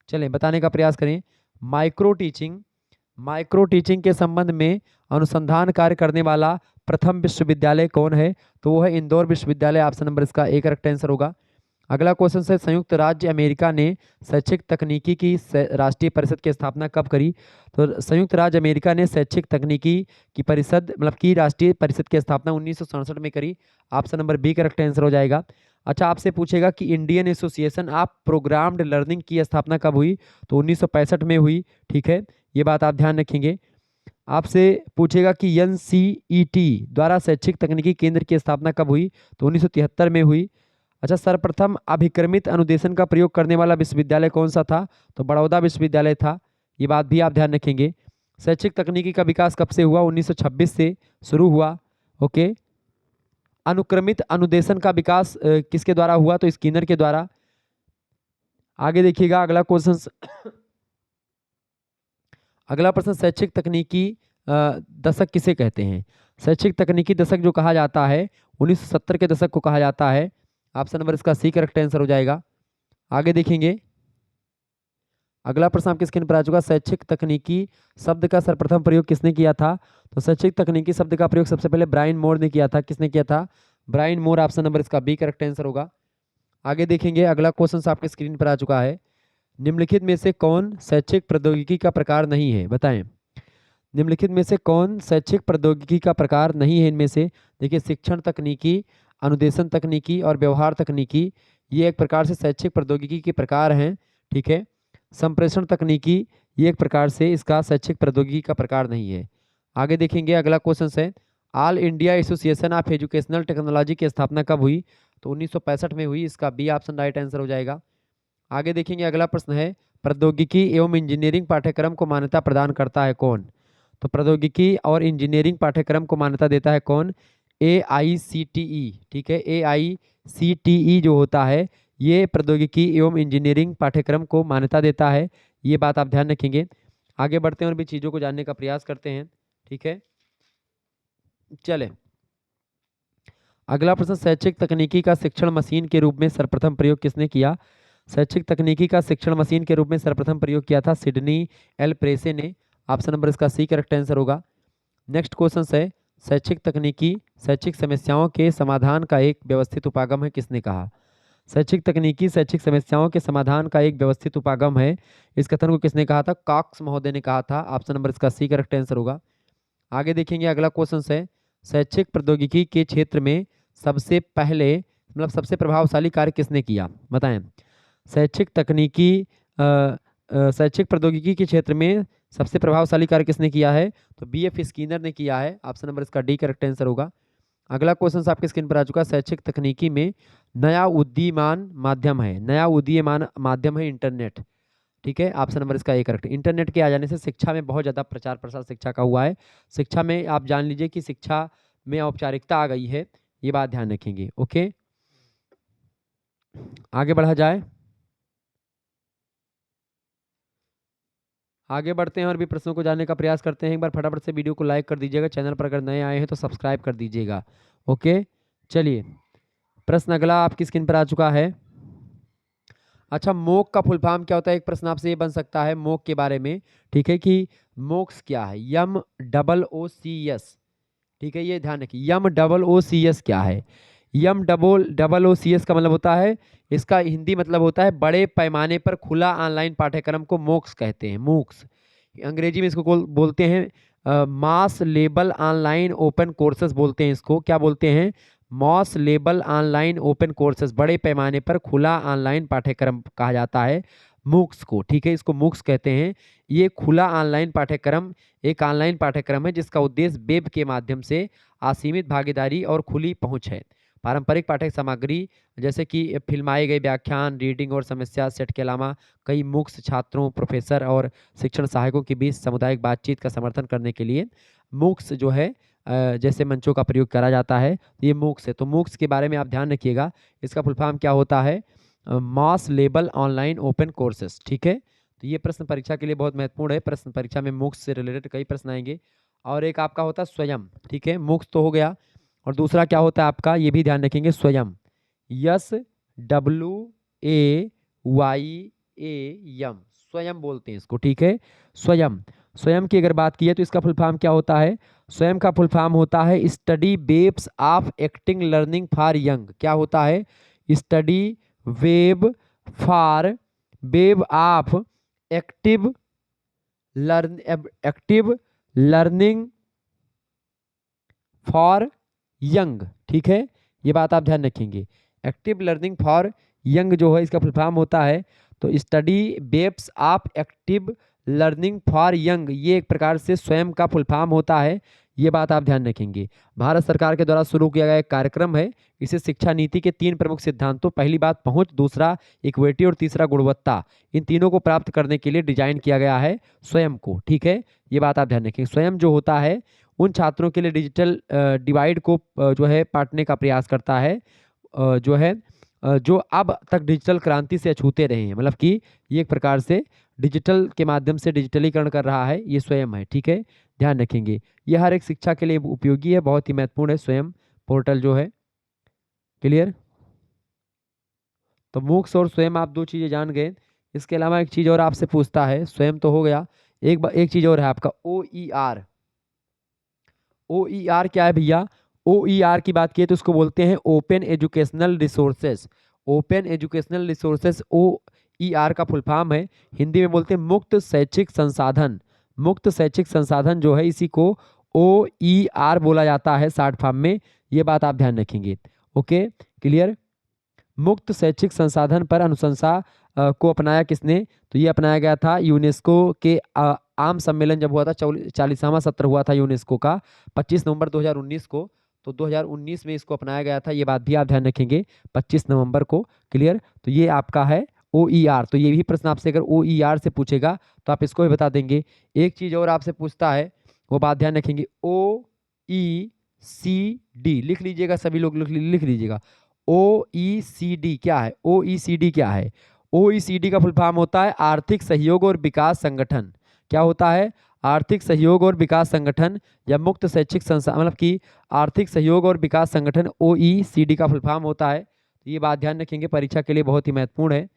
चलें बताने का प्रयास करें। माइक्रो टीचिंग, माइक्रो टीचिंग के संबंध में अनुसंधान कार्य करने वाला प्रथम विश्वविद्यालय कौन है? तो वो है इंदौर विश्वविद्यालय। ऑप्शन नंबर इसका ए करेक्ट आंसर होगा। अगला क्वेश्चन है, संयुक्त राज्य अमेरिका ने शैक्षिक तकनीकी की राष्ट्रीय परिषद की स्थापना कब करी? तो संयुक्त राज्य अमेरिका ने शैक्षिक तकनीकी की परिषद मतलब की राष्ट्रीय परिषद की स्थापना 1967 में करी। Option number B correct answer हो जाएगा। अच्छा, आपसे पूछेगा कि Indian association of programmed learning की स्थापना कब हुई? तो 1965 में हुई, ठीक है, ये बात आप ध्यान रखेंगे। आपसे पूछेगा कि एनसीईटी द्वारा शैक्षिक तकनीकी केंद्र की स्थापना कब हुई? तो 1973 में हुई। अच्छा, सर्वप्रथम अभिक्रमित अनुदेशन का प्रयोग करने वाला विश्वविद्यालय कौन सा था? तो बड़ौदा विश्वविद्यालय था। ये बात भी आप ध्यान रखेंगे। शैक्षिक तकनीकी का विकास कब से हुआ? 1926 से शुरू हुआ। ओके। अनुक्रमित अनुदेशन का विकास किसके द्वारा हुआ? तो स्किनर के द्वारा। आगे देखिएगा अगला क्वेश्चन। अगला प्रश्न, शैक्षिक तकनीकी दशक किसे कहते हैं? शैक्षिक तकनीकी दशक जो कहा जाता है 1970 के दशक को कहा जाता है। ऑप्शन नंबर इसका सी करेक्ट आंसर हो जाएगा। आगे देखेंगे अगला प्रश्न आपके स्क्रीन पर आ चुका। शैक्षिक तकनीकी शब्द का सर्वप्रथम प्रयोग किसने किया था? तो शैक्षिक तकनीकी शब्द का प्रयोग सबसे पहले ब्रायन मोर ने किया था। किसने किया था? ब्रायन मोर। ऑप्शन नंबर इसका बी करेक्ट आंसर होगा। आगे देखेंगे अगला क्वेश्चन आपके स्क्रीन पर आ चुका है। निम्नलिखित में से कौन शैक्षिक प्रौद्योगिकी का प्रकार नहीं है? बताएं। निम्नलिखित में से कौन शैक्षिक प्रौद्योगिकी का प्रकार नहीं है? इनमें से देखिए, शिक्षण तकनीकी, अनुदेशन तकनीकी और व्यवहार तकनीकी, ये एक प्रकार से शैक्षिक प्रौद्योगिकी के प्रकार हैं। ठीक है। संप्रेषण तकनीकी, ये एक प्रकार से इसका शैक्षिक प्रौद्योगिकी का प्रकार नहीं है। आगे देखेंगे अगला क्वेश्चन है, all India association of educational technology की स्थापना कब हुई? तो 1965 में हुई। इसका बी ऑप्शन राइट आंसर हो जाएगा। आगे देखेंगे अगला प्रश्न है, प्रौद्योगिकी एवं इंजीनियरिंग पाठ्यक्रम को मान्यता प्रदान करता है कौन? तो प्रौद्योगिकी और इंजीनियरिंग पाठ्यक्रम को मान्यता देता है कौन? AICTE। ठीक है, AICTE जो होता है ये प्रौद्योगिकी एवं इंजीनियरिंग पाठ्यक्रम को मान्यता देता है। ये बात आप ध्यान रखेंगे। आगे बढ़ते हैं और भी चीज़ों को जानने का प्रयास करते हैं। ठीक है, चले अगला प्रश्न, शैक्षिक तकनीकी का शिक्षण मशीन के रूप में सर्वप्रथम प्रयोग किसने किया? शैक्षिक तकनीकी का शिक्षण मशीन के रूप में सर्वप्रथम प्रयोग किया था सिडनी एल प्रेसे ने। ऑप्शन नंबर इसका सी करेक्ट आंसर होगा। नेक्स्ट क्वेश्चन है, शैक्षिक तकनीकी शैक्षिक समस्याओं के समाधान का एक व्यवस्थित उपागम है। किसने कहा? शैक्षिक तकनीकी शैक्षिक समस्याओं के समाधान का एक व्यवस्थित उपागम है। इस कथन को किसने कहा था? कॉक्स महोदय ने कहा था। ऑप्शन नंबर इसका सी करेक्ट आंसर होगा। आगे देखेंगे अगला क्वेश्चन है, शैक्षिक प्रौद्योगिकी के क्षेत्र में सबसे पहले सबसे प्रभावशाली कार्य किसने किया? बताएं। शैक्षिक तकनीकी शैक्षिक प्रौद्योगिकी के क्षेत्र में सबसे प्रभावशाली कार्य किसने किया है? तो BF स्किनर ने किया है। ऑप्शन नंबर इसका डी करेक्ट आंसर होगा। अगला क्वेश्चन आपके स्क्रीन पर आ चुका है, शैक्षिक तकनीकी में नया उदीयमान माध्यम है। नया उदीयमान माध्यम है इंटरनेट। ठीक है, ऑप्शन नंबर इसका ए करेक्ट। इंटरनेट के आ जाने से शिक्षा में बहुत ज़्यादा प्रचार प्रसार शिक्षा का हुआ है। शिक्षा में आप जान लीजिए कि शिक्षा में औपचारिकता आ गई है। ये बात ध्यान रखेंगे। ओके, आगे बढ़ा जाए। आगे बढ़ते हैं और भी प्रश्नों को जानने का प्रयास करते हैं। एक बार फटाफट से वीडियो को लाइक कर दीजिएगा। चैनल पर अगर नए आए हैं तो सब्सक्राइब कर दीजिएगा। ओके, चलिए प्रश्न अगला आपकी स्क्रीन पर आ चुका है। अच्छा, मोक का फुल फॉर्म क्या होता है? एक प्रश्न आपसे ये बन सकता है मोक के बारे में। ठीक है, कि मोक्स क्या है? MOOCS। ठीक है, ये ध्यान रखिए, MOOCS क्या है? MOOCS का मतलब होता है, इसका हिंदी मतलब होता है बड़े पैमाने पर खुला ऑनलाइन पाठ्यक्रम को मोक्स कहते हैं। मोक्स अंग्रेजी में इसको बोलते हैं मास लेबल ऑनलाइन ओपन कोर्सेज बोलते हैं। इसको क्या बोलते हैं? मास लेबल ऑनलाइन ओपन कोर्सेज, बड़े पैमाने पर खुला ऑनलाइन पाठ्यक्रम कहा जाता है मूक्स को। ठीक है, इसको मूक्स कहते हैं। ये खुला ऑनलाइन पाठ्यक्रम एक ऑनलाइन पाठ्यक्रम है जिसका उद्देश्य वेब के माध्यम से असीमित भागीदारी और खुली पहुंच है। पारंपरिक पाठ्य सामग्री जैसे कि फिल्माए गए व्याख्यान, रीडिंग और समस्या सेट के अलावा कई मूक्स छात्रों, प्रोफेसर और शिक्षण सहायकों के बीच सामुदायिक बातचीत का समर्थन करने के लिए मूक्स जो है जैसे मंचों का प्रयोग करा जाता है। ये मूक्स है। तो मूक्स के बारे में आप ध्यान रखिएगा, इसका फुल फॉर्म क्या होता है? मास लेबल ऑनलाइन ओपन कोर्सेस। ठीक है, तो ये प्रश्न परीक्षा के लिए बहुत महत्वपूर्ण है। प्रश्न परीक्षा में मूक्स से रिलेटेड कई प्रश्न आएंगे। और एक आपका होता है स्वयं। ठीक है, मूक्स तो हो गया, और दूसरा क्या होता है आपका, ये भी ध्यान रखेंगे, स्वयं। SWAYAM, स्वयं बोलते हैं इसको। ठीक है, स्वयं। स्वयं की अगर बात की है तो इसका फुल फॉर्म क्या होता है? स्वयं का फुल फॉर्म होता है study webs of acting learning for young. क्या होता है? Study web of active learning for young. ठीक है, ये बात आप ध्यान रखेंगे। एक्टिव लर्निंग फॉर यंग जो है इसका फुल फॉर्म होता है तो study webs of active learning for young, ये एक प्रकार से स्वयं का फुल फॉर्म होता है। ये बात आप ध्यान रखेंगे। भारत सरकार के द्वारा शुरू किया गया एक कार्यक्रम है। इसे शिक्षा नीति के 3 प्रमुख सिद्धांतों, पहली बात पहुंच, दूसरा इक्विटी और तीसरा गुणवत्ता, इन तीनों को प्राप्त करने के लिए डिजाइन किया गया है स्वयं को। ठीक है, ये बात आप ध्यान रखेंगे। स्वयं जो होता है उन छात्रों के लिए डिजिटल डिवाइड को जो है पाटने का प्रयास करता है, जो है जो अब तक डिजिटल क्रांति से अछूते रहे हैं। मतलब कि ये एक प्रकार से डिजिटल के माध्यम से डिजिटलीकरण कर रहा है, ये स्वयं है। ठीक है, ध्यान रखेंगे। ये हर एक शिक्षा के लिए उपयोगी है, बहुत ही महत्वपूर्ण है स्वयं पोर्टल जो है। क्लियर? तो मूक्स और स्वयं आप दो चीजें जान गए। इसके अलावा एक चीज और आपसे पूछता है, स्वयं तो हो गया, एक चीज और है आपका OER। OER क्या है भैया? OER की बात किए तो उसको बोलते हैं open educational resources. Open educational resources OER का फुल फॉर्म है, हिंदी में बोलते हैं मुक्त शैक्षिक संसाधन। मुक्त शैक्षिक संसाधन जो है इसी को OER बोला जाता है शॉर्ट फॉर्म में। ये बात आप ध्यान रखेंगे। Okay, clear? मुक्त शैक्षिक संसाधन पर अनुशंसा को अपनाया किसने? तो ये अपनाया गया था यूनेस्को के आम सम्मेलन जब हुआ था, 40वां सत्र हुआ था यूनेस्को का 25 नवंबर 2019 को। तो 2019 में इसको अपनाया गया था, ये बात भी आप ध्यान रखेंगे, 25 नवंबर को। क्लियर? तो ये आपका है OER। तो ये भी प्रश्न आपसे अगर OER से पूछेगा तो आप इसको भी बता देंगे। एक चीज और आपसे पूछता है, वो बात ध्यान रखेंगे, OECD लिख लीजिएगा, सभी लोग लिख लीजिएगा। OECD क्या है? OECD क्या है? OECD का फुल फॉर्म होता है आर्थिक सहयोग और विकास संगठन। क्या होता है? आर्थिक सहयोग और विकास संगठन या मुक्त शैक्षिक संस्थान, मतलब कि आर्थिक सहयोग और विकास संगठन OECD का फुल फॉर्म होता है। तो ये बात ध्यान रखेंगे, परीक्षा के लिए बहुत ही महत्वपूर्ण है।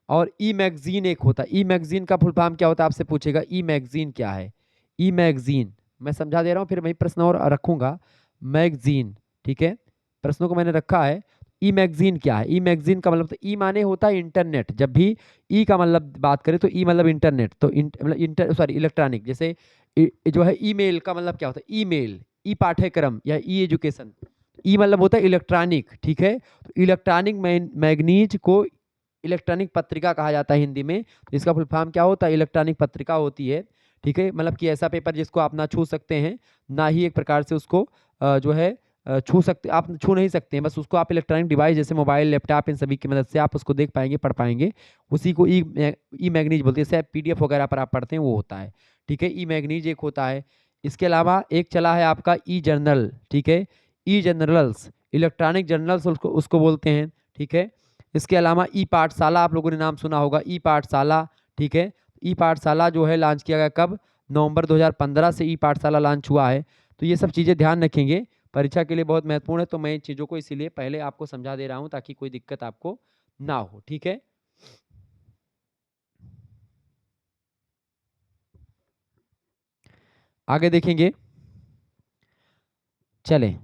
और ई मैगजीन एक होता है। ई मैगजीन का फुल फॉर्म क्या होता है आपसे पूछेगा, ई मैगजीन क्या है? ई मैगजीन मैं समझा दे रहा हूँ, फिर वही प्रश्न और रखूंगा। मैगजीन, ठीक है, प्रश्नों को मैंने रखा है। ई मैगजीन क्या है? ई मैगजीन का मतलब, तो ई माने होता है इंटरनेट। जब भी ई का मतलब बात करें तो ई मतलब इंटरनेट, तो मतलब सॉरी इलेक्ट्रॉनिक। जैसे जो है ईमेल का मतलब क्या होता है? ईमेल, ई पाठ्यक्रम या ई एजुकेशन। ई मतलब होता है इलेक्ट्रॉनिक। ठीक है, तो इलेक्ट्रॉनिक मैगनीज को इलेक्ट्रॉनिक पत्रिका कहा जाता है हिंदी में। तो इसका फुल फॉर्म क्या होता है? इलेक्ट्रॉनिक पत्रिका होती है। ठीक है, मतलब कि ऐसा पेपर जिसको आप ना छू सकते हैं, ना ही एक प्रकार से उसको जो है छू सकते, आप छू नहीं सकते हैं, बस उसको आप इलेक्ट्रॉनिक डिवाइस जैसे मोबाइल, लैपटॉप, इन सभी की मदद से आप उसको देख पाएंगे, पढ़ पाएंगे। उसी को ई मैगनीज बोलते हैं। जैसे PDF वगैरह पर आप पढ़ते हैं वो होता है। ठीक है, ई मैगनीज एक होता है। इसके अलावा एक चला है आपका ई जर्नल। ठीक है, ई जर्नल्स, इलेक्ट्रॉनिक जर्नल्स उसको उसको बोलते हैं। ठीक है, इसके अलावा ई पाठशाला, आप लोगों ने नाम सुना होगा, ई पाठशाला। ठीक है, ई पाठशाला जो है लॉन्च किया गया कब? नवंबर 2015 से ई पाठशाला लॉन्च हुआ है। तो ये सब चीज़ें ध्यान रखेंगे, परीक्षा के लिए बहुत महत्वपूर्ण है। तो मैं इन चीज़ों को इसीलिए पहले आपको समझा दे रहा हूँ ताकि कोई दिक्कत आपको ना हो। ठीक है, आगे देखेंगे, चलें।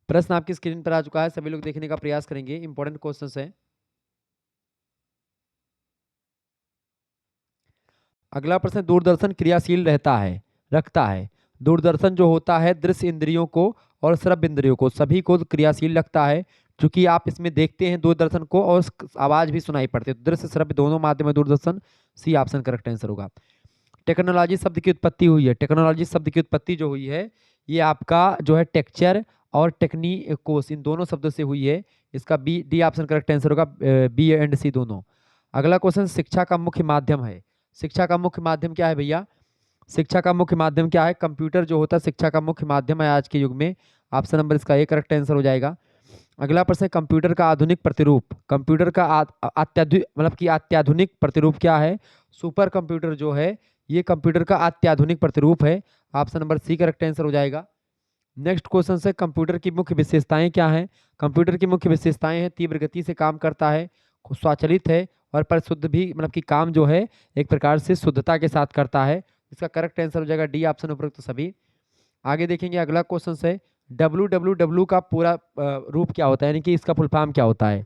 प्रश्न आपकी स्क्रीन पर आ चुका है, सभी लोग देखने का प्रयास करेंगे, इंपॉर्टेंट क्वेश्चंस है। अगला प्रश्न, दूरदर्शन क्रियाशील रहता है, रखता है। दूरदर्शन जो होता है दृश्य इंद्रियों को और श्रव्य इंद्रियों को सभी को क्रियाशील रखता है, क्योंकि आप इसमें देखते हैं दूरदर्शन को और आवाज भी सुनाई पड़ती है। दृश्य श्रव्य दोनों माध्यम है Doordarshan. C option correct answer होगा। टेक्नोलॉजी शब्द की उत्पत्ति हुई है। टेक्नोलॉजी शब्द की उत्पत्ति जो हुई है ये आपका जो है टेक्चर और टेक्निकोस, इन दोनों शब्दों से हुई है। इसका डी ऑप्शन करेक्ट आंसर होगा, B एंड C दोनों। अगला क्वेश्चन, शिक्षा का मुख्य माध्यम है। शिक्षा का मुख्य माध्यम क्या है भैया? शिक्षा का मुख्य माध्यम क्या है? कंप्यूटर जो होता है शिक्षा का मुख्य माध्यम है आज के युग में। ऑप्शन नंबर इसका A करेक्ट आंसर हो जाएगा। अगला प्रश्न है, कंप्यूटर का आधुनिक प्रतिरूप। कंप्यूटर का अत्याधुनिक मतलब कि अत्याधुनिक प्रतिरूप क्या है? सुपर कंप्यूटर जो है ये कंप्यूटर का अत्याधुनिक प्रतिरूप है। Option number C correct answer हो जाएगा। नेक्स्ट क्वेश्चन से, कंप्यूटर की मुख्य विशेषताएं क्या हैं? कंप्यूटर की मुख्य विशेषताएं हैं, तीव्र गति से काम करता है, स्वचालित है और परिशुद्ध भी, मतलब कि काम जो है एक प्रकार से शुद्धता के साथ करता है। इसका करेक्ट आंसर हो जाएगा D ऑप्शन उपरोक्त सभी। आगे देखेंगे, अगला क्वेश्चन है, WWW का पूरा रूप क्या होता है, यानी कि इसका फुल फॉर्म क्या होता है?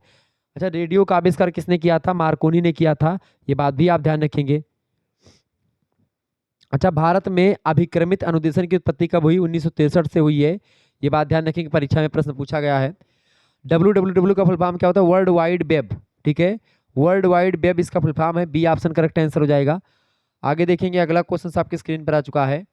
अच्छा, रेडियो का आविष्कार किसने किया था? मार्कोनी ने किया था, ये बात भी आप ध्यान रखेंगे। अच्छा, भारत में अभिक्रमित अनुदेशन की उत्पत्ति कब हुई? 1963 से हुई है, ये बात ध्यान रखेंगे, परीक्षा में प्रश्न पूछा गया है। WWW का फुल फॉर्म क्या होता है? World wide web. ठीक है, वर्ल्ड वाइड वेब इसका फुल फॉर्म है, B ऑप्शन करेक्ट आंसर हो जाएगा। आगे देखेंगे अगला क्वेश्चन आपकी स्क्रीन पर आ चुका है।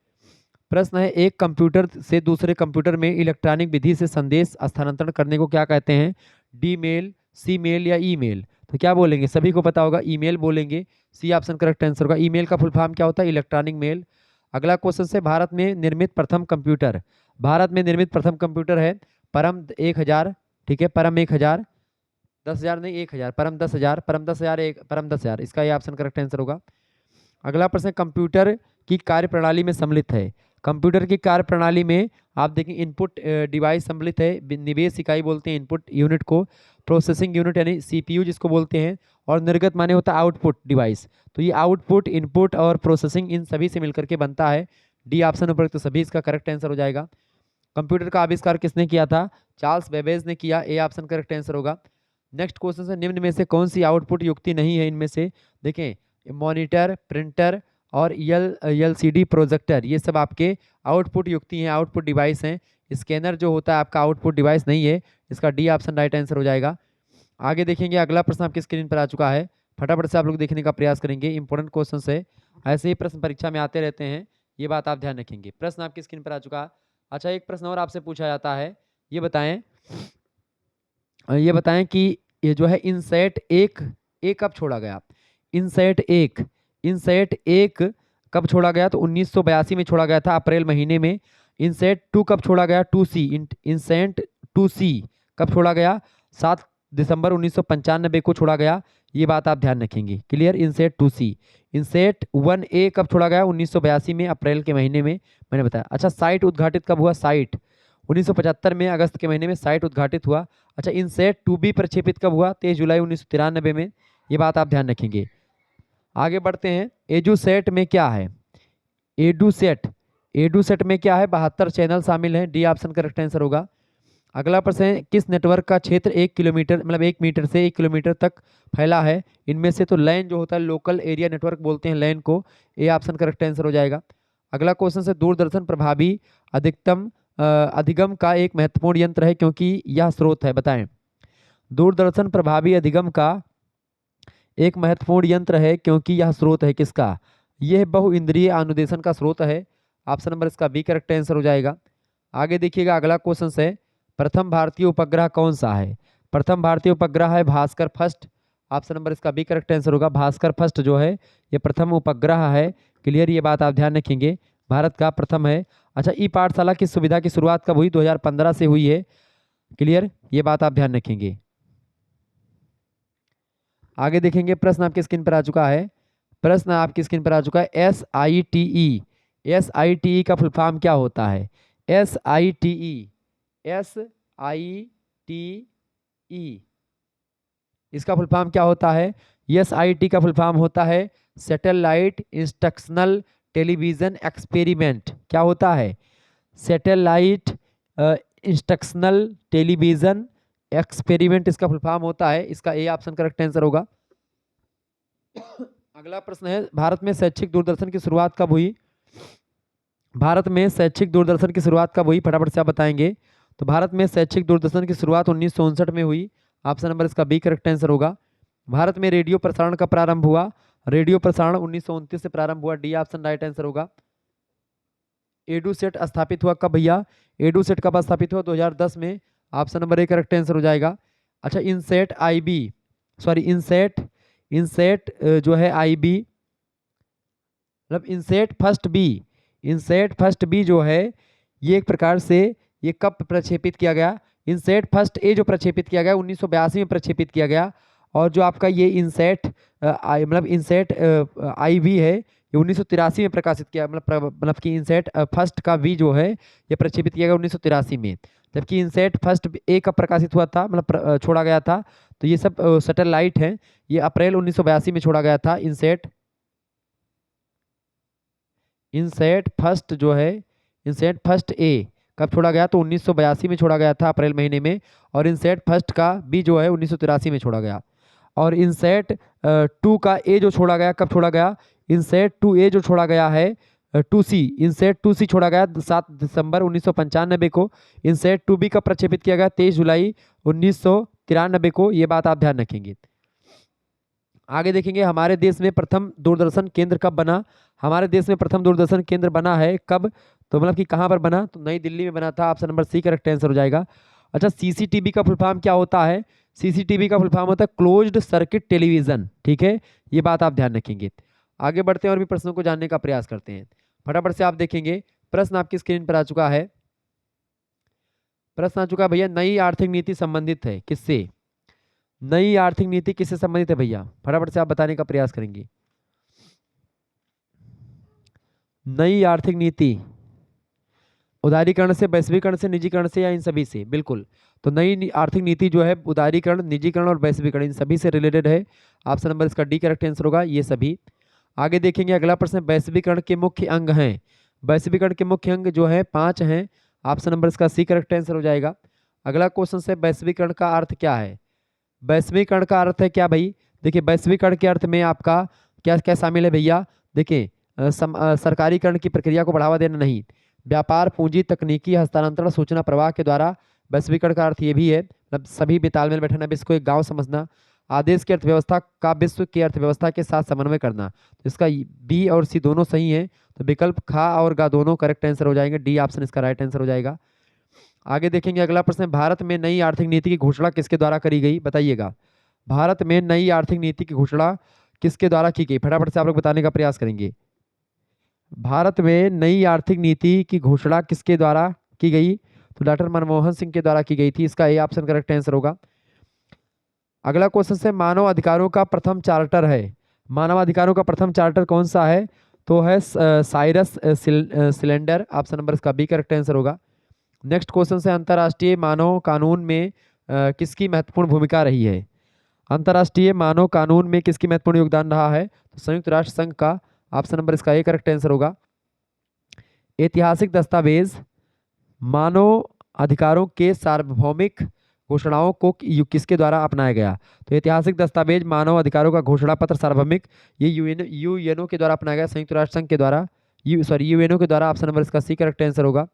प्रश्न है, एक कंप्यूटर से दूसरे कंप्यूटर में इलेक्ट्रॉनिक विधि से संदेश स्थानांतरण करने को क्या कहते हैं? डी मेल, सी मेल या ई मेल? तो क्या बोलेंगे? सभी को पता होगा, ईमेल बोलेंगे। सी ऑप्शन करेक्ट आंसर होगा। ईमेल का फुल फॉर्म क्या होता है? Electronic mail. अगला क्वेश्चन से, भारत में निर्मित प्रथम कंप्यूटर, भारत में निर्मित प्रथम कंप्यूटर है परम 1000। ठीक है, परम 1000, 10,000 नहीं 1000, परम 10,000, परम 10,000, एक परम 10,000, इसका ये ऑप्शन करेक्ट आंसर होगा। अगला प्रश्न, कंप्यूटर की कार्यप्रणाली में सम्मिलित है। कंप्यूटर की कार्यप्रणाली में आप देखें इनपुट डिवाइस सम्मिलित है, निवेश इकाई बोलते हैं इनपुट यूनिट को, प्रोसेसिंग यूनिट यानी सीपीयू जिसको बोलते हैं, और निर्गत माने होता है आउटपुट डिवाइस। तो ये आउटपुट, इनपुट और प्रोसेसिंग इन सभी से मिलकर के बनता है। डी ऑप्शन ऊपर, तो सभी इसका करेक्ट आंसर हो जाएगा। कंप्यूटर का आविष्कार किसने किया था? चार्ल्स बेबेज ने किया। ए ऑप्शन करेक्ट आंसर होगा। नेक्स्ट क्वेश्चन है, निम्न में से कौन सी आउटपुट युक्ति नहीं है इनमें से? देखें, मॉनिटर, प्रिंटर और एलसीडी प्रोजेक्टर, ये सब आपके आउटपुट युक्ति हैं, आउटपुट डिवाइस हैं। स्कैनर जो होता है आपका आउटपुट डिवाइस नहीं है। इसका डी ऑप्शन राइट आंसर हो जाएगा। आगे देखेंगे अगला प्रश्न आपकी स्क्रीन पर आ चुका है, फटाफट से आप लोग देखने का प्रयास करेंगे। इंपॉर्टेंट क्वेश्चन है, ऐसे ही प्रश्न परीक्षा में आते रहते हैं, ये बात आप ध्यान रखेंगे। प्रश्न आपकी स्क्रीन पर आ चुका है। अच्छा, एक प्रश्न और आपसे पूछा जाता है, ये बताएं कि ये जो है इनसेट एक कब छोड़ा गया? इनसेट एक कब छोड़ा गया? तो 1982 में छोड़ा गया था, अप्रैल महीने में। इनसेट 2 कब छोड़ा गया? 2C, इनसेट 2C कब छोड़ा गया? 7 दिसंबर 1995 को छोड़ा गया। ये बात आप ध्यान रखेंगे। Clear? INSAT 2C। INSAT 1A कब छोड़ा गया? 1982 में, अप्रैल के महीने में, मैंने बताया। अच्छा, साइट उद्घाटित कब हुआ? साइट 1975 में, अगस्त के महीने में साइट उद्घाटित हुआ। अच्छा, इनसेट 2B प्रक्षेपित कब हुआ? 23 जुलाई 1993 में। ये बात आप ध्यान रखेंगे। आगे बढ़ते हैं, एडुसेट में क्या है? एडुसेट में क्या है? 72 चैनल शामिल हैं। डी ऑप्शन करेक्ट आंसर होगा। अगला प्रश्न है, किस नेटवर्क का क्षेत्र 1 किलोमीटर मतलब 1 मीटर से 1 किलोमीटर तक फैला है? इनमें से तो लैन जो होता है, लोकल एरिया नेटवर्क बोलते हैं लैन को। ए ऑप्शन करेक्ट आंसर हो जाएगा। अगला क्वेश्चन से, दूरदर्शन प्रभावी अधिगम का एक महत्वपूर्ण यंत्र है क्योंकि यह स्रोत है, बताएं। दूरदर्शन प्रभावी अधिगम का एक महत्वपूर्ण यंत्र है क्योंकि यह स्रोत है किसका? यह बहुइंद्रिय अनुदेशन का स्रोत है। ऑप्शन नंबर इसका बी करेक्ट आंसर हो जाएगा। आगे देखिएगा अगला क्वेश्चन है, प्रथम भारतीय उपग्रह कौन सा है? प्रथम भारतीय उपग्रह है भास्कर फर्स्ट। ऑप्शन नंबर इसका बी करेक्ट आंसर होगा। भास्कर फर्स्ट जो है ये प्रथम उपग्रह है। क्लियर? ये बात आप ध्यान रखेंगे, भारत का प्रथम है। अच्छा, ई पाठशाला की सुविधा की शुरुआत कब हुई? 2015 से हुई है। क्लियर? ये बात आप ध्यान रखेंगे। आगे देखेंगे, प्रश्न आपकी स्क्रीन पर आ चुका है। प्रश्न आपकी स्क्रीन पर आ चुका है, SITE का फुल फॉर्म क्या होता है? SITE इसका फुल फॉर्म क्या होता है? SIT का फुल फॉर्म होता है सैटेलाइट इंस्ट्रक्शनल टेलीविजन एक्सपेरिमेंट। क्या होता है? सैटेलाइट इंस्ट्रक्शनल टेलीविजन एक्सपेरिमेंट इसका फुल फॉर्म होता है। इसका ए ऑप्शन करेक्ट आंसर होगा। अगला प्रश्न है, भारत में शैक्षिक दूरदर्शन की शुरुआत कब हुई? भारत में शैक्षिक दूरदर्शन की शुरुआत कब हुई? फटाफट से आप बताएंगे। तो भारत में शैक्षिक दूरदर्शन की शुरुआत 1959 में हुई। ऑप्शन नंबर इसका बी करेक्ट आंसर होगा। भारत में रेडियो प्रसारण का प्रारंभ हुआ? रेडियो प्रसारण 1929 से प्रारंभ हुआ। डी ऑप्शन राइट आंसर होगा। एडुसेट स्थापित हुआ कब भैया? एडुसेट कब स्थापित हुआ? 2010 में। Option number A correct answer हो जाएगा। अच्छा, इनसेट जो है IB मतलब इनसेट फर्स्ट बी जो है ये एक प्रकार से ये कब प्रक्षेपित किया गया? इनसेट फर्स्ट ए जो प्रक्षेपित किया गया 1982 में प्रक्षेपित किया गया। और जो आपका ये इनसेट IB है ये 1983 में प्रकाशित किया, मतलब कि इनसेट फर्स्ट का V जो है ये प्रक्षेपित किया गया 1983 में। जबकि इनसेट फर्स्ट ए कब प्रकाशित हुआ था, मतलब छोड़ा गया था? तो ये सब सैटेलाइट है, ये अप्रैल 1982 में छोड़ा गया था। इनसेट फर्स्ट जो है, इनसेट फर्स्ट ए कब छोड़ा गया? तो 1982 में छोड़ा गया था, अप्रैल महीने में। और इनसेट फर्स्ट का बी जो है 1983 में छोड़ा गया। और इनसेट 2 का ए जो छोड़ा गया कब छोड़ा गया? इनसेट 2A जो छोड़ा गया है 2C, इनसेट 2C छोड़ा गया 7 दिसंबर 1995 को। इनसेट 2B का प्रक्षेपित किया गया 23 जुलाई 1993 को। ये बात आप ध्यान रखेंगे। आगे देखेंगे हमारे देश में प्रथम दूरदर्शन केंद्र कब बना। हमारे देश में प्रथम दूरदर्शन केंद्र बना है कब, तो मतलब कि कहाँ पर बना, तो नई दिल्ली में बना था। Option number C correct answer हो जाएगा। अच्छा, सीसीटीवी का फुल फॉर्म क्या होता है। सीसीटीवी का फुल फॉर्म होता है क्लोज्ड सर्किट टेलीविजन। ठीक है, ये बात आप ध्यान रखेंगे। आगे बढ़ते हैं और भी प्रश्नों को जानने का प्रयास करते हैं। फटाफट से आप देखेंगे, प्रश्न आपकी स्क्रीन पर आ चुका है। प्रश्न आ चुका है भैया, नई आर्थिक नीति संबंधित है किससे। नई आर्थिक नीति किससे संबंधित है भैया, फटाफट से आप बताने का प्रयास करेंगे। नई आर्थिक नीति उदारीकरण से, वैश्वीकरण से, निजीकरण से, या इन सभी से। बिल्कुल, तो नई आर्थिक नीति जो है उदारीकरण, निजीकरण और वैश्वीकरण इन सभी से रिलेटेड है। ऑप्शन नंबर इसका डी करेक्ट आंसर होगा, ये सभी। आगे देखेंगे अगला प्रश्न, वैश्वीकरण के मुख्य अंग हैं। वैश्वीकरण के मुख्य अंग जो है 5 हैं। ऑप्शन नंबर इसका सी करेक्ट आंसर हो जाएगा। अगला क्वेश्चन से, वैश्वीकरण का अर्थ क्या है। वैश्वीकरण का अर्थ है क्या भाई, देखिए वैश्वीकरण के अर्थ में आपका क्या क्या शामिल है भैया। देखिए सरकारीकरण की प्रक्रिया को बढ़ावा देना नहीं, व्यापार, पूंजी, तकनीकी हस्तांतरण, सूचना प्रवाह के द्वारा। वैश्वीकरण का अर्थ ये भी है, मतलब सभी में तालमेल बैठाना, विश्व को एक गांव समझना। आदेश की अर्थव्यवस्था का विश्व की अर्थव्यवस्था के साथ समन्वय करना। तो इसका बी और सी दोनों सही हैं, तो विकल्प खा और गा दोनों करेक्ट आंसर हो जाएंगे। डी ऑप्शन इसका राइट आंसर हो जाएगा। आगे देखेंगे अगला प्रश्न, भारत में नई आर्थिक नीति की घोषणा किसके द्वारा करी गई, बताइएगा। भारत में नई आर्थिक नीति की घोषणा किसके द्वारा की गई, फटाफट से आप लोग बताने का प्रयास करेंगे। भारत में नई आर्थिक नीति की घोषणा किसके द्वारा की गई, तो डॉक्टर मनमोहन सिंह के द्वारा की गई थी। इसका ए ऑप्शन करेक्ट आंसर होगा। अगला क्वेश्चन से, मानव अधिकारों का प्रथम चार्टर है। मानव अधिकारों का प्रथम चार्टर कौन सा है, तो है साइरस सिलेंडर। ऑप्शन नंबर इसका बी करेक्ट आंसर होगा। नेक्स्ट क्वेश्चन से, अंतर्राष्ट्रीय मानव कानून में किसकी महत्वपूर्ण भूमिका रही है। अंतर्राष्ट्रीय मानव कानून में किसकी महत्वपूर्ण योगदान रहा है, तो संयुक्त राष्ट्र संघ का। ऑप्शन नंबर इसका ए करेक्ट आंसर होगा। ऐतिहासिक दस्तावेज मानव अधिकारों के सार्वभौमिक घोषणाओं को किसके द्वारा अपनाया गया, तो ऐतिहासिक दस्तावेज मानव अधिकारों का घोषणा पत्र सार्वभौमिक, ये यूएनओ के द्वारा अपनाया गया, संयुक्त राष्ट्र संघ के द्वारा, यूएनओ के द्वारा। ऑप्शन नंबर इसका सी करेक्ट आंसर होगा।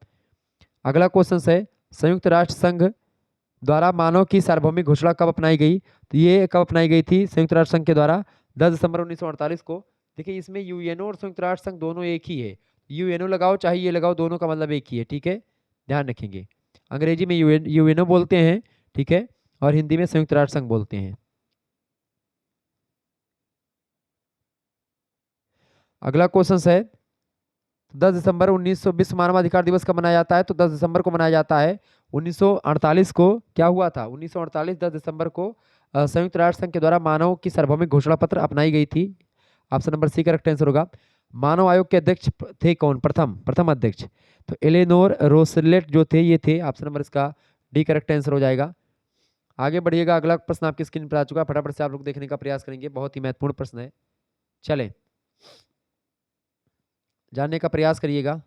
अगला क्वेश्चन है, संयुक्त राष्ट्र संघ द्वारा मानव की सार्वभौमिक घोषणा कब अपनाई गई, तो ये कब अपनाई गई थी संयुक्त राष्ट्र संघ के द्वारा, 10 दिसंबर 1948 को। देखिए इसमें यूएनओ और संयुक्त राष्ट्र संघ दोनों एक ही है, यूएनओ लगाओ चाहे ये लगाओ, दोनों का मतलब एक ही है। ठीक है, ध्यान रखेंगे। अंग्रेजी में यूएनओ बोलते हैं, ठीक है, और हिंदी में संयुक्त राष्ट्र संघ बोलते हैं। अगला क्वेश्चन है, 10 दिसंबर 1900 विश्व मानवाधिकार दिवस कब मनाया जाता है, तो 10 दिसंबर को मनाया जाता है। 1948 को क्या हुआ था, 1948 10 दिसंबर को संयुक्त राष्ट्र संघ के द्वारा मानव की सार्वभौमिक घोषणा पत्र अपनाई गई थी। Option number C correct answer होगा। मानव आयोग के अध्यक्ष थे कौन, प्रथम अध्यक्ष, तो एलेनोर रोसलेट जो थे ये थे। ऑप्शन नंबर इसका डी करेक्ट आंसर हो जाएगा। आगे बढ़िएगा, अगला प्रश्न आपकी स्क्रीन पर आ चुका है, फटाफट से आप लोग देखने का प्रयास करेंगे, बहुत ही महत्वपूर्ण प्रश्न है, चलें जानने का प्रयास करिएगा।